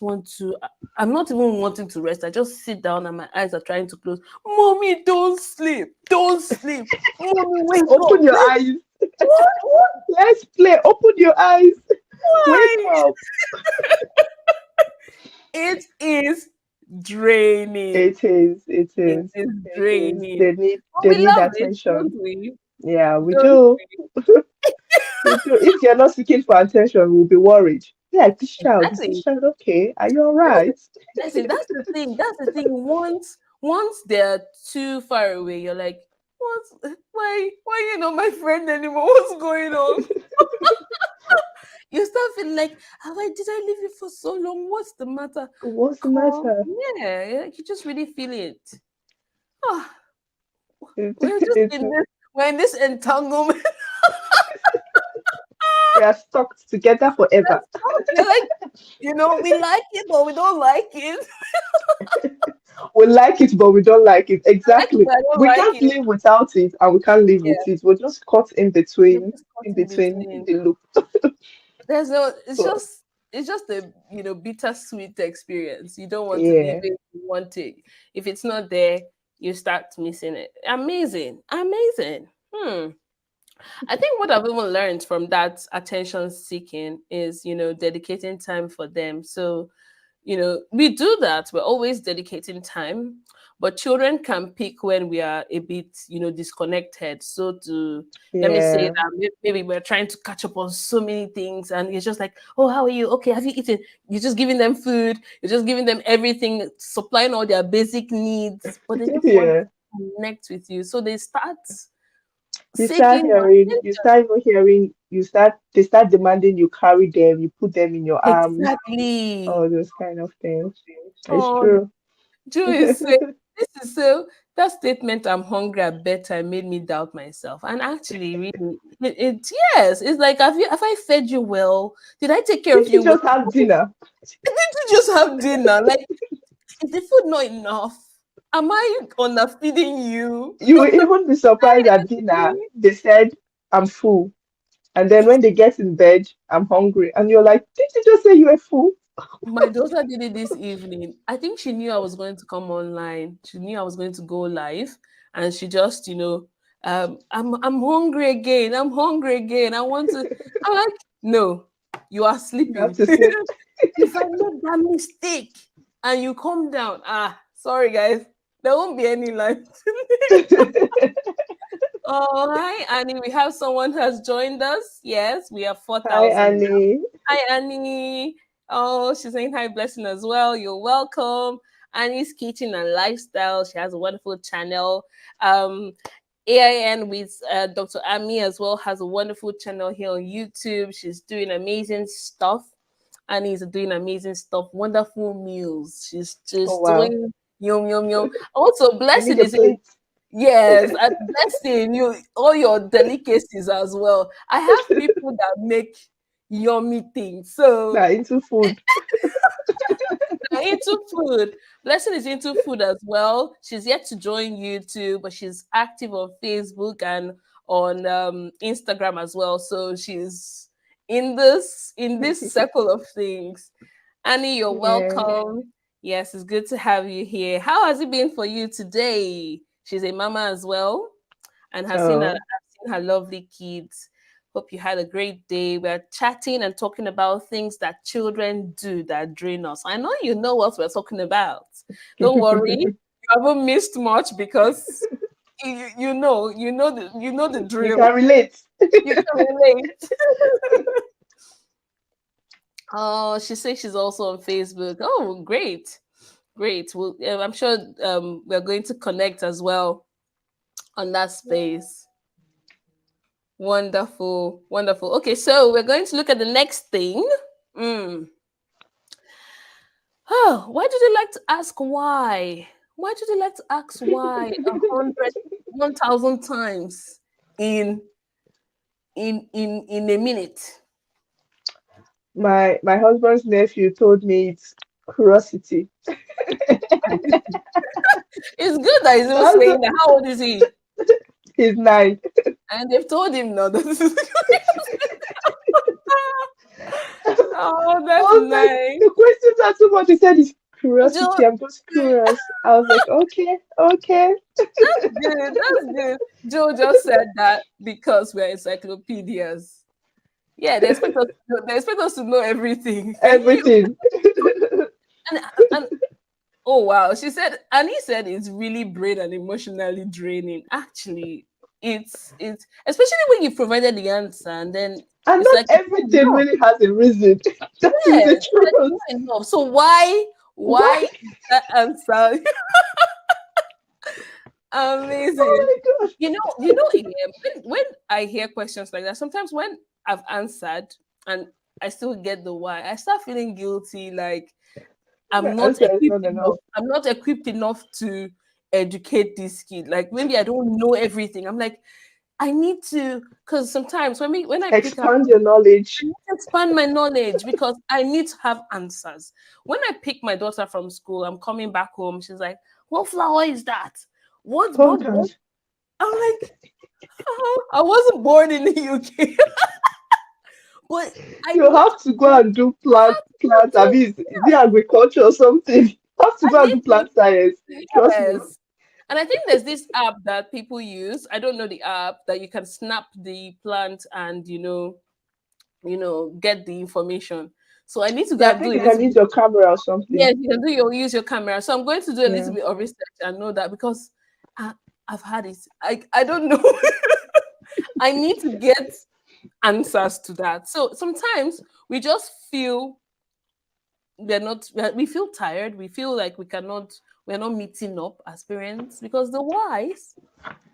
want to. I'm not even wanting to rest. I just sit down and my eyes are trying to close. Mommy, don't sleep. Don't sleep. Mommy, wake Open up. your eyes. What? Let's play. Open your eyes. Wake Why? up. It is draining. It is. It It is. is It is. draining. But They we need love it, don't attention. we? Yeah, we Don't do. we? We do. If they're not seeking for attention, we'll be worried. Yeah, is this Exactly. child okay? Are you all That's right? That's it. That's the thing. That's the thing. Once they're too far away, you're like, what? Why you not my friend anymore? What's going on? You start feeling like, did I leave you for so long? What's the matter? What's the Come, matter? yeah, you just really feel it. Oh, we're just It's we're in this entanglement. we are stuck together forever. We're like, we like it, but we don't like it. We like it, but we don't like it. I like it, Exactly. but I don't We like can't it. live without it, and we can't live Yeah, with it. We're just caught you're just caught in in between between. the loop. There's no. It's So just. it's just a bittersweet experience. You don't want to leave Yeah. it, you want it. If it's not there, you start missing it. Amazing, amazing. I think what I've even learned from that attention seeking is, dedicating time for them. So, we do that. We're always dedicating time, but children can pick when we are a bit, disconnected. So to let me say Yeah. that maybe we're trying to catch up on so many things, and it's just like, oh, how are you? Okay, have you eaten? You're just giving them food. You're just giving them everything, supplying all their basic needs, but they just want Yeah. to connect with you. So they start You start seeking your hearing, you start even hearing, they start demanding you carry them, you put them in your arms, exactly. all those kind of things. It's Oh, true. Joe is saying, this is so, that statement, I'm hungry, I bet I made me doubt myself. And actually, really, yes, it's like, have I fed you well? Did I take care of Did you you well? just have dinner? Did you just have dinner? Like, is the food not enough? Am I underfeeding you? You will even be surprised at dinner. They said, I'm full. And then when they get in bed, I'm hungry. And you're like, did you just say you were full? My daughter did it this evening. I think she knew I was going to come online. She knew I was going to go live, and she just, I'm hungry again. I'm hungry again. I want to. I'm like, no, you are You have sleeping. to sleep. If I make that mistake and you come down, sorry guys, there won't be any life. Oh, hi, Annie. We have someone who has joined us. Yes, we have Hi, 4,000. Annie. Hi, Annie. Oh, she's saying hi, blessing as well. You're welcome. Annie's Kitchen and Lifestyle. She has a wonderful channel. Um, AIN with Dr. Ami as well has a wonderful channel here on YouTube. She's doing amazing stuff. Annie's doing amazing stuff. Wonderful meals. She's Oh, just wow. doing yum yum yum. Also, I need blessing a is in. plate. Yes, and blessing you all your delicacies as well. I have people that make yummy things. So Now into food. they're into food. Blessing is into food as well. She's yet to join YouTube, but she's active on Facebook and on Instagram as well. So she's in this circle of things. Annie, you're Yeah. welcome. Yes, it's good to have you here. How has it been for you today? She's a mama as well and has Oh, seen her lovely kids. Hope you had a great day. We're chatting and talking about things that children do that drain us. I know you know what we're talking about. Don't worry, you haven't missed much because you know the you drill. can relate. You can relate. Oh, she says she's also on Facebook. Oh, great, great. Well, I'm sure we're going to connect as well on that space. Wonderful, wonderful. Okay, so we're going to look at the next thing. Mm. Oh, why do they like to ask why? Why do they like to ask why 100, 1,000 times in in a minute? My husband's nephew told me it's curiosity. It's good that he's even That's saying that. How old is he? his 9. And they've told him no. This is oh, I that's was like, nice. the questions are too much. He said it's curiosity. Joe, I'm just curious. I was like, okay, okay. good. That's good. Joe just said that because we're encyclopedias. Yeah, they expect us to know everything. Can you? Everything. And oh wow, she said, and he said it's really brain and emotionally draining. Actually, it's especially when you provided the answer and then And it's not like it's not everything enough. really has a reason. That is Yeah, the it's like it's truth. not enough. So why Why? is that answer amazing? Oh my God. When I hear questions like that, sometimes when I've answered and I still get the why, I start feeling guilty. Like My answer is not enough. I'm not equipped enough to educate this kid. Like maybe I don't know everything. I'm like, I need to, because sometimes when I pick up, Expand your I knowledge. need to expand my knowledge because I need to have answers. When I pick my daughter from school, I'm coming back home. She's like, "What flower is that? What Oh what what?" God. I'm like, "Oh, I wasn't born in the UK." But I You need have to go and do I have to plant. I do mean, is it agriculture or something? You have to I go and need do to, plant science. Trust me. yes. And I think there's this app that people use. I don't know the app that you can snap the plant and get the information. So I need to go Yeah, I and do think a you can little use bit. your camera or something. Yes, you can use your camera. So I'm going to do a Yeah. little bit of research and know that because I, I've had it. I don't know. I need to get answers to that. So sometimes we just feel we feel tired. We feel like we're not meeting up as parents because the whys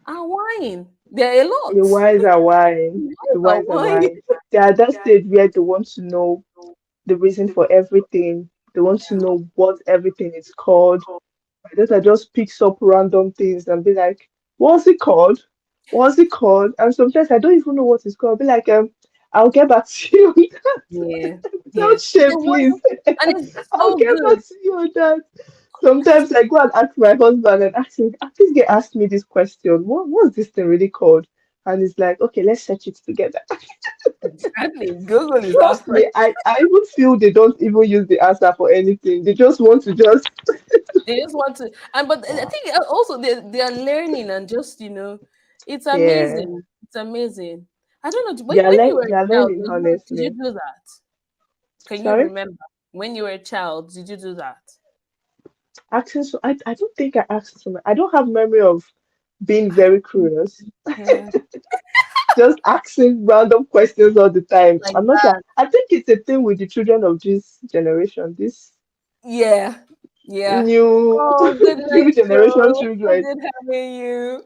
are whining. There are a The lot. wise are wise. The The whys are wise are whining. wise. They're at that stage where they want to know the reason for everything. They want to know what everything is called. My daughter just picks up random things and be like, "What's it called? What's it called?" And sometimes I don't even know what it's called. I'll be like, I'll get back to you on that. Yeah, yeah. Without shame, They want, please. and it's I'll so get good. back to you on that. Sometimes I go and ask my husband and ask him, please get asked me this question. What's this thing really called? And he's like, okay, let's search it together. Exactly. Google is our Trust friend. me, I even feel they don't even use the answer for anything. They just want to just They just want to, and but I think also they are learning and just it's yeah. amazing. It's amazing. I don't know. When you were They a are child, learning did you honestly. do that? Can you Sorry? remember when you were a child? Did you do that? Asking so I don't think I asked so much. I don't have memory of being very curious. Yeah, Just asking random questions all the time. like I'm not sure. that. I think it's a thing with the children of this generation, this Yeah, yeah. new Oh, good new night, Joe. generation It was so children. good having you.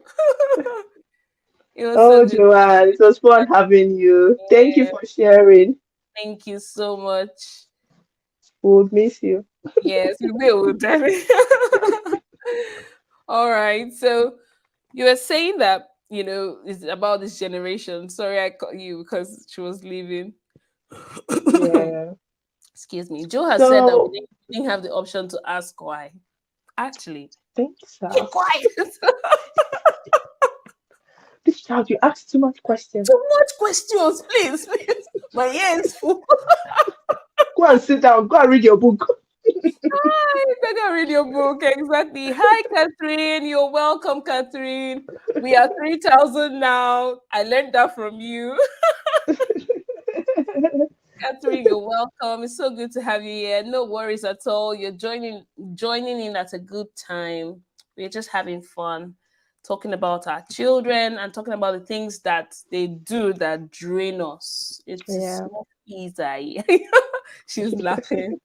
It was so Oh, good. Joanne, it was fun having you. Thank you Yeah, for sharing. thank you so much. We'll miss you. Yes, we will, definitely. All right. So you were saying that, it's about this generation. Sorry, I cut you because she was leaving. Yeah. Excuse me. Joe has said that So we didn't have the option to ask why. Actually, thanks, keep quiet. this child, you ask too much questions. Too much questions, please, please. My ear is full. Go and sit down. Go and read your book. Hi, I can read your book. Exactly. Hi, Catherine. You're welcome, Catherine. We are 3,000 now. I learned that from you. Catherine, you're welcome. It's so good to have you here. No worries at all. You're joining in at a good time. We're just having fun, talking about our children and talking about the things that they do that drain us. It's Yeah. not easy. She's laughing.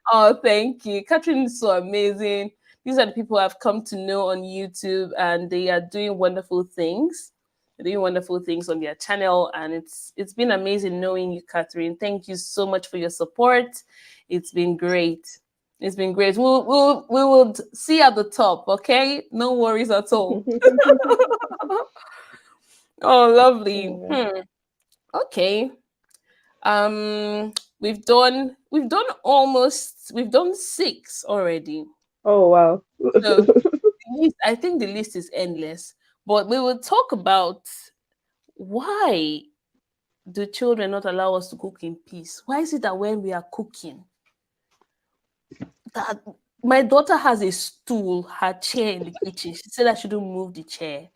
Oh, thank you. Catherine is so amazing. These are the people I've come to know on YouTube, and they are doing wonderful things. They're doing wonderful things on their channel, and it's been amazing knowing you, Catherine. Thank you so much for your support. It's been great. It's been great. We will see at the top, okay? No worries at all. Oh, lovely. Yeah. Okay. We've done six already. Oh wow. So I think the list is endless. But we will talk about why do children not allow us to cook in peace? Why is it that when we are cooking, that my daughter has a stool, her chair in the kitchen. She said I shouldn't move the chair.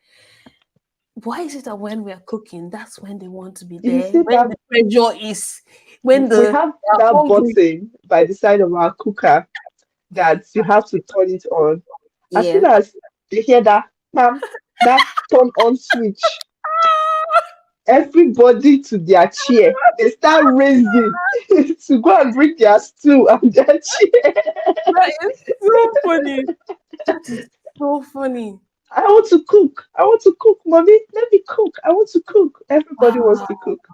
Why is it that when we are cooking, that's when they want to be You there? see When that the pressure is, when we they have are that hungry. button by the side of our cooker that you have to turn it on. As soon Yeah. as they hear that pam, that turn on switch, everybody to their chair. They start raising to go and bring their stool and their chair. That is so funny. That is so funny. I want to cook. I want to cook, mommy. Let me cook. I want to cook. Everybody wants Wow. to cook.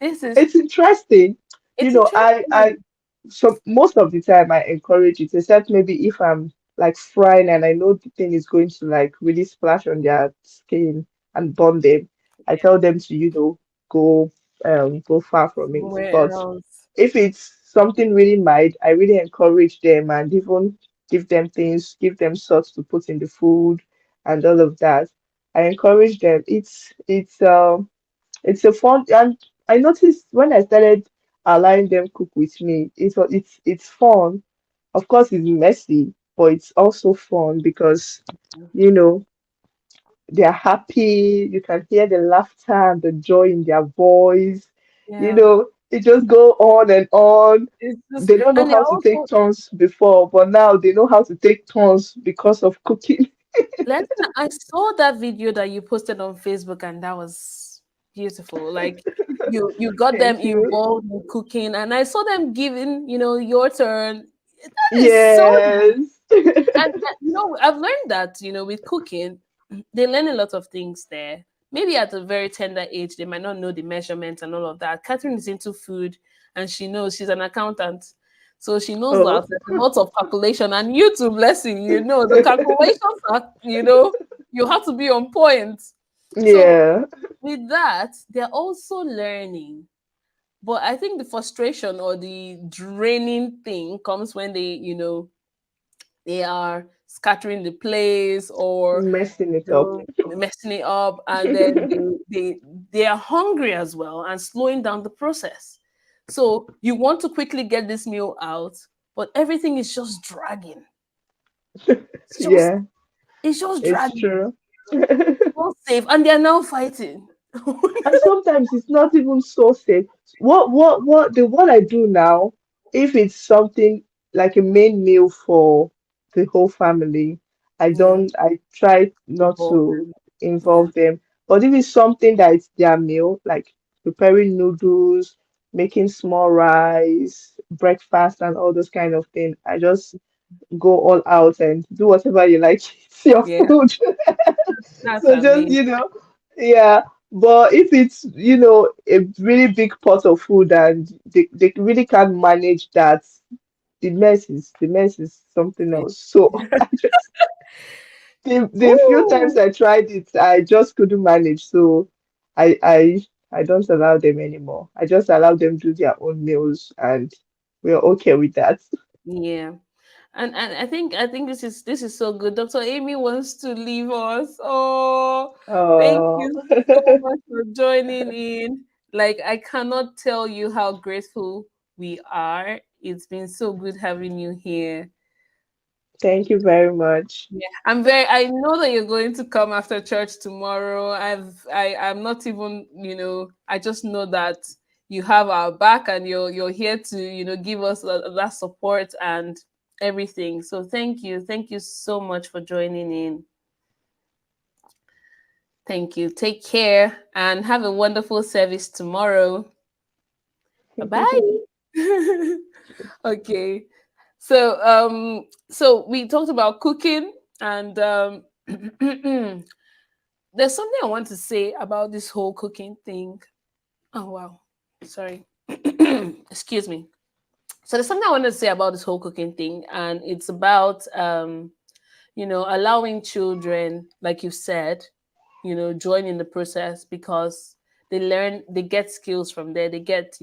This is It's interesting. You it's know, I interesting. so most of the time I encourage it, except maybe if I'm like frying and I know the thing is going to like really splash on their skin and burn them. I tell them to, go go far from it. Somewhere But else. if it's something really mild, I really encourage them and even give them things, give them salt to put in the food and all of that. I encourage them. It's It's a fun, and I noticed when I started allowing them cook with me, it's fun. Of course, it's messy, but it's also fun because you know they're happy. You can hear the laughter and the joy in their voice. Yeah. It just go on and on. It's just They don't know and it how to take also turns before, but now they know how to take turns because of cooking. Lesson, I saw that video that you posted on Facebook, and that was beautiful. Like you got them Thank you. involved in cooking, and I saw them giving, your turn. That is so Yes. and I've learned that, with cooking, they learn a lot of things there. Maybe at a very tender age, they might not know the measurements and all of that. Catherine is into food and she knows she's an accountant. So she knows that Oh, there's a lot of calculation. And you too, blessing, the calculations are, you have to be on point. So yeah. with that, they're also learning. But I think the frustration or the draining thing comes when they are scattering the place or Messing it up. messing it up, and then they are hungry as well and slowing down the process. So you want to quickly get this meal out, but everything is just dragging. It's just Yeah, it's just it's dragging. true. It's not safe, and they are now fighting. And sometimes it's not even so safe. What I do now, if it's something like a main meal for the whole family, Yeah, I try not involve to them. Yeah, involve them. But if it's something that it's their meal, like preparing noodles, making small rice, breakfast, and all those kind of things, I just go all out and do whatever you like. It's your yeah, food. that's So just, amazing. yeah. But if it's, a really big pot of food and they really can't manage that, the mess is something else. So I just the few times Woo! I tried it, I just couldn't manage. So I I I don't allow them anymore. I just allow them do their own meals and we're okay with that. Yeah. And I think this is so good. Dr. Amy wants to leave us. Oh, thank Oh, you so much for joining in. Like I cannot tell you how grateful we are. It's been so good having you here. thank you very much. Yeah, I know that you're going to come after church tomorrow. I'm not even, I just know that you have our back and you're here to, give us that support and everything. So thank you. Thank you so much for joining in. Thank you. Take care and have a wonderful service tomorrow. Bye-bye. Okay. So we talked about cooking and there's something I want to say about this whole cooking thing. Oh wow. Sorry. Excuse me. So there's something I want to say about this whole cooking thing, and it's about allowing children, like you said, join in the process because they get skills from there. They get,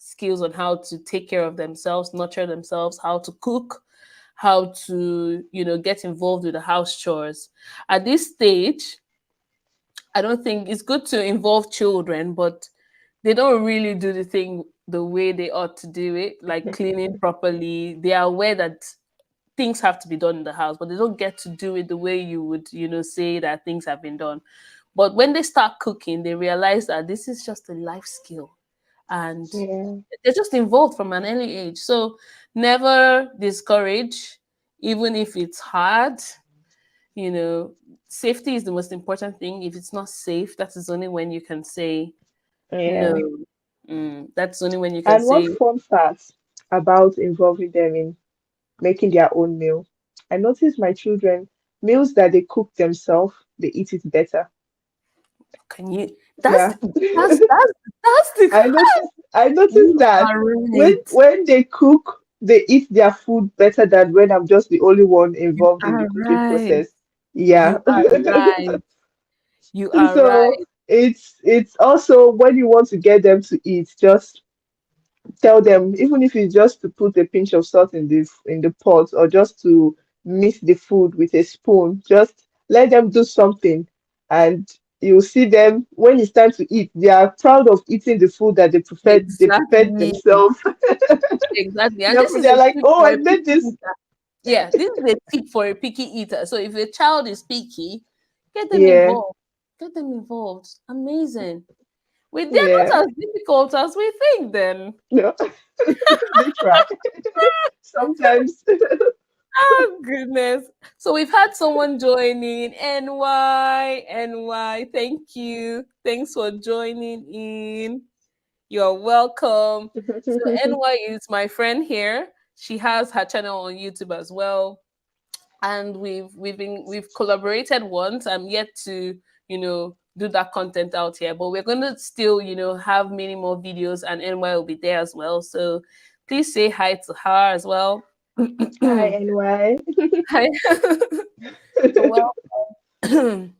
skills on how to take care of themselves, nurture themselves, how to cook, how to, get involved with the house chores. At this stage, I don't think it's good to involve children, but they don't really do the thing the way they ought to do it, like cleaning properly. They are aware that things have to be done in the house, but they don't get to do it the way you would, say that things have been done. But when they start cooking, they realize that this is just a life skill and Yeah, they're just involved from an early age. So never discourage, even if it's hard, you know, safety is the most important thing. If it's not safe, that is only when you can say no. yeah. That's only when you can And one say, fun fact about involving them in making their own meal. I notice my children, meals that they cook themselves, they eat it better. can you? Yeah. That's the I noticed you that are when right. when they cook, they eat their food better than when I'm just the only one You involved in the are cooking right. process. Yeah. You are right. You are So right. it's also when you want to get them to eat, just tell them, even if it's just to put a pinch of salt in the pot or just to mix the food with a spoon, just let them do something and you see them when it's time to eat. They are proud of eating the food that they prepared Exactly. themselves. Exactly. And they're, this is they're a like, tip oh, for I a made picky this. eater. Yeah, this is a tip for a picky eater. So if a child is picky, get them Yeah, involved. Get them involved. Amazing. They're yeah. not as difficult as we think then. No, they try sometimes. Oh goodness. So we've had someone join in. NY. Thank you. Thanks for joining in. You're welcome. So NY is my friend here. She has her channel on YouTube as well. And we've collaborated once. I'm yet to, do that content out here. But we're gonna still, have many more videos and NY will be there as well. So please say hi to her as well. Hi, NY. Hi. You're welcome.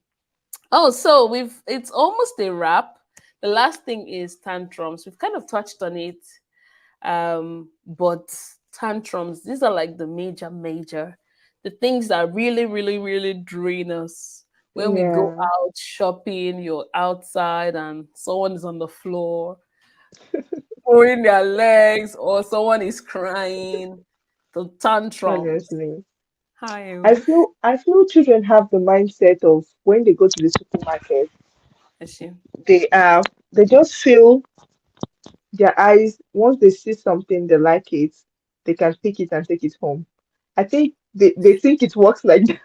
Oh, so it's almost a wrap. The last thing is tantrums. We've kind of touched on it. But tantrums, these are like the major, the things that really, really, really drain us. When we go Yeah, out shopping, you're outside and someone is on the floor, throwing their legs, or someone is crying. The tantrums. honestly. Hi. I feel children have the mindset of when they go to the supermarket, Ashi. they are they just feel their eyes, once they see something they like it, they can pick it and take it home. I think they think it works like that.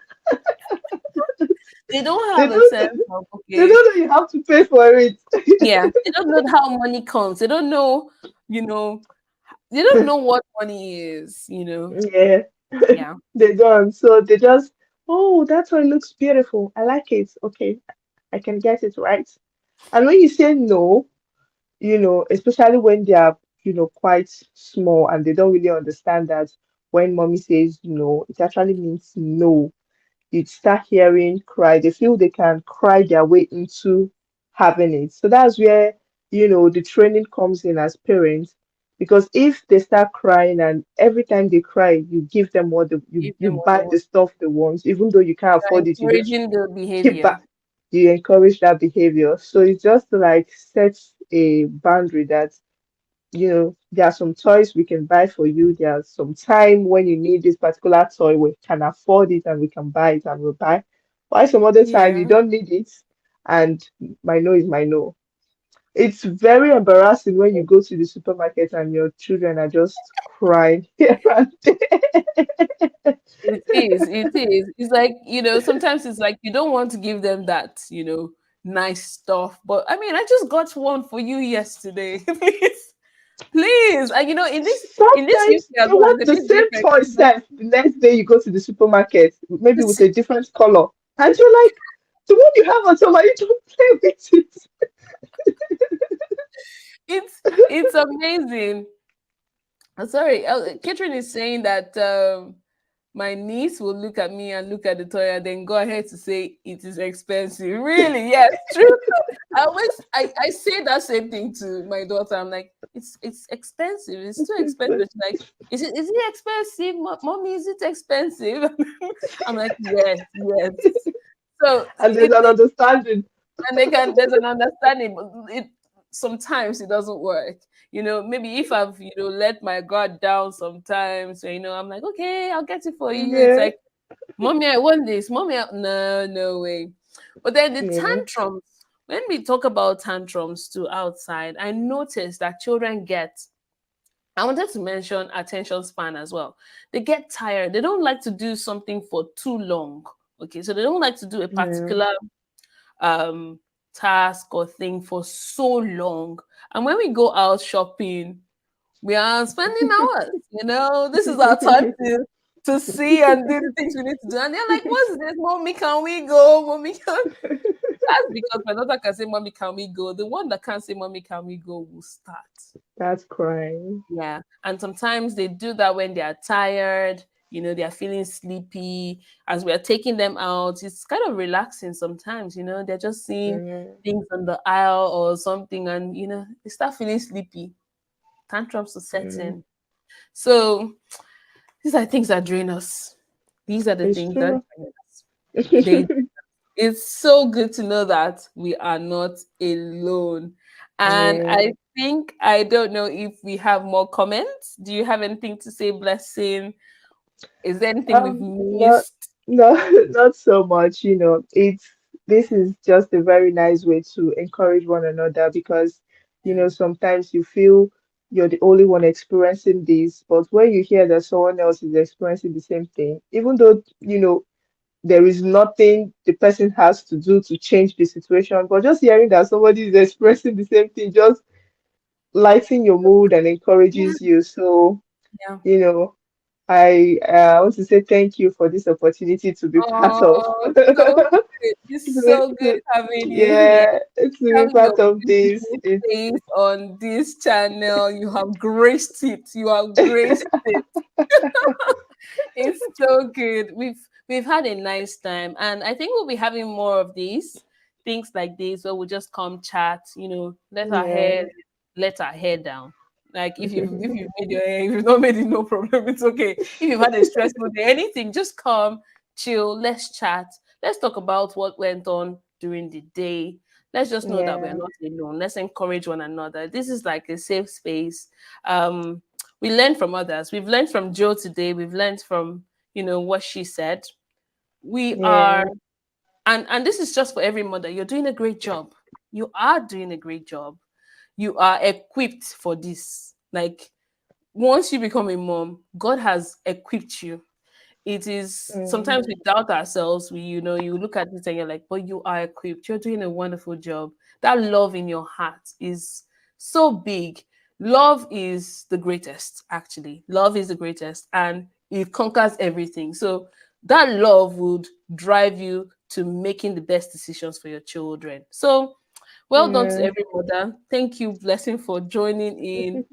They don't They have a don't sense of, they okay, don't know you have to pay for it. yeah, they don't know how money comes. They don't know, you know, they don't know what money is. Yeah, Yeah. they don't. So they just, oh, that one looks beautiful. I like it. Okay, I can get it right. And when you say no, especially when they are, quite small and they don't really understand that when mommy says no, it actually means no. You start hearing cry. They feel they can cry their way into having it. So that's where, the training comes in as parents. Because if they start crying and every time they cry, you give them what Give you them what they buy want. the stuff they want, even though you can't You're afford it, you just encouraging the keep behavior. back, you encourage that behavior. So it's just like set a boundary that there are some toys we can buy for you. There's some time when you need this particular toy, we can afford it and we can buy it and we'll buy. Why some other time you Yeah. don't need it and my no is my no. It's very embarrassing when you go to the supermarket and your children are just crying here and It is. It is. It's like, sometimes it's like you don't want to give them that, nice stuff. But I mean, I just got one for you yesterday. Please. Please. And in this sometimes UK as they well, there's want a the bit same different. toy set the next day you go to the supermarket, maybe with a different color. And you're like, the one you have at home, you don't play with it. It's amazing. Sorry, Catherine is saying that my niece will look at me and look at the toy and then go ahead to say it is expensive. Really? Yes, true. I say that same thing to my daughter. I'm like, it's expensive. It's too expensive. She's like, is it expensive, mommy? Is it expensive? I'm like, yes, yes. So And there's an understanding. and there's an understanding, but sometimes it doesn't work. Maybe if I've let my guard down sometimes, I'm like, okay, I'll get it for you. It's Yeah, like, mommy, I want this. Mommy, no way. But then the yeah, tantrums, when we talk about tantrums to outside, I noticed that children get, I wanted to mention attention span as well. They get tired. They don't like to do something for too long. Okay, so they don't like to do a yeah. particular um task or thing for so long. And when we go out shopping, we are spending hours. This is our time to see and do the things we need to do. And they're like, "What's this, mommy? Can we go, mommy?" That's because my daughter can say, "Mommy, can we go?" The one that can't say, "Mommy, can we go?" will start. That's crying. Yeah. And sometimes they do that when they are tired, they are feeling sleepy. As we are taking them out, it's kind of relaxing sometimes, they're just seeing Mm, things on the aisle or something and, they start feeling sleepy. Tantrums to set mm. in. So these are things that drain us. These are the It's things that true. drain us. They It's so good to know that we are not alone. And Yeah. I think, I don't know if we have more comments. Do you have anything to say, Blessing? Is there anything we've Not missed? not not so much, It's this is just a very nice way to encourage one another because, sometimes you feel you're the only one experiencing this, but when you hear that someone else is experiencing the same thing, even though, there is nothing the person has to do to change the situation, but just hearing that somebody is expressing the same thing just lightens your mood and Yeah. encourages you. So, Yeah. you know. I want to say thank you for this opportunity to be part of. Oh, so good. It's so good having you here. Yeah, to be Have your part of this. beautiful It's face on this channel. You have graced it. You have graced it. It's so good. We've had a nice time, and I think we'll be having more of these things like this where we just come chat. yeah. Let our hair down. Like if you've made your hair, if you've not made it, no problem. It's okay. If you've had a stressful day, anything, just come, chill. Let's chat. Let's talk about what went on during the day. Let's just know that we're Yeah. not alone. Let's encourage one another. This is like a safe space. We learn from others. We've learned from Joe today. We've learned from what she said. We are, Yeah. and this is just for every mother. You're doing a great job. You are doing a great job. You are equipped for this. Like once you become a mom, God has equipped you. It is Mm, sometimes we doubt ourselves. You look at it and you're like, but you are equipped. You're doing a wonderful job. That love in your heart is so big. Love is the greatest, actually. Love is the greatest and it conquers everything. So that love would drive you to making the best decisions for your children. So well done to yeah. every mother. Thank you, Blessing, for joining in.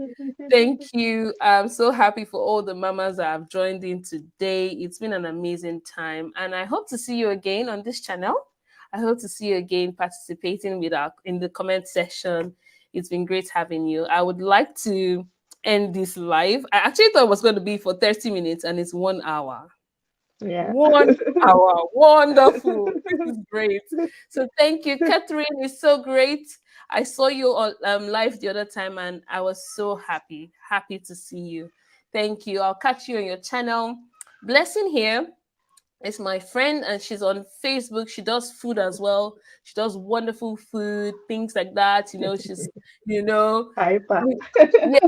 Thank you. I'm so happy for all the mamas that have joined in today. It's been an amazing time, and I hope to see you again on this channel. I hope to see you again participating with our in the comment section. It's been great having you. I would like to end this live. I actually thought it was going to be for 30 minutes, and it's 1 hour. Yeah. 1 hour. Wonderful. This is great. So thank you. Catherine is so great. I saw you on live the other time and I was so happy. Happy to see you. Thank you. I'll catch you on your channel. Blessing here is my friend and she's on Facebook. She does food as well. She does wonderful food, things like that. You know, Hyper. we,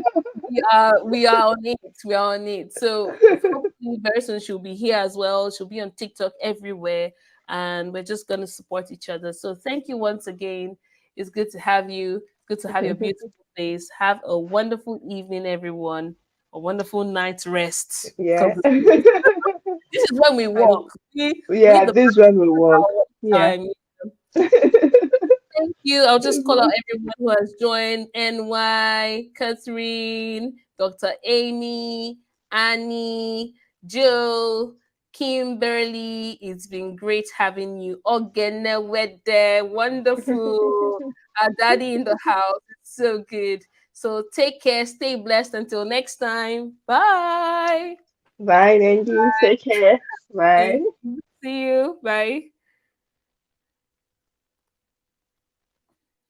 yeah, we are on it. We are on it. So hopefully very soon she'll be here as well. She'll be on TikTok everywhere, and we're just gonna support each other. So thank you once again. It's good to have you. Good to have your beautiful face. Have a wonderful evening, everyone. A wonderful night rest. God Yeah. bless. This is when we And walk. We yeah, the this one will work. Yeah. time. Thank you. I'll just call out everyone who has joined: NY, Catherine, Dr. Amy, Annie, Jill, Kimberly. It's been great having you. Ogene Wede, wonderful. Our daddy in the house. It's so good. So take care, stay blessed until next time. Bye. Bye, Angie. Take care. See Bye. see you. Bye.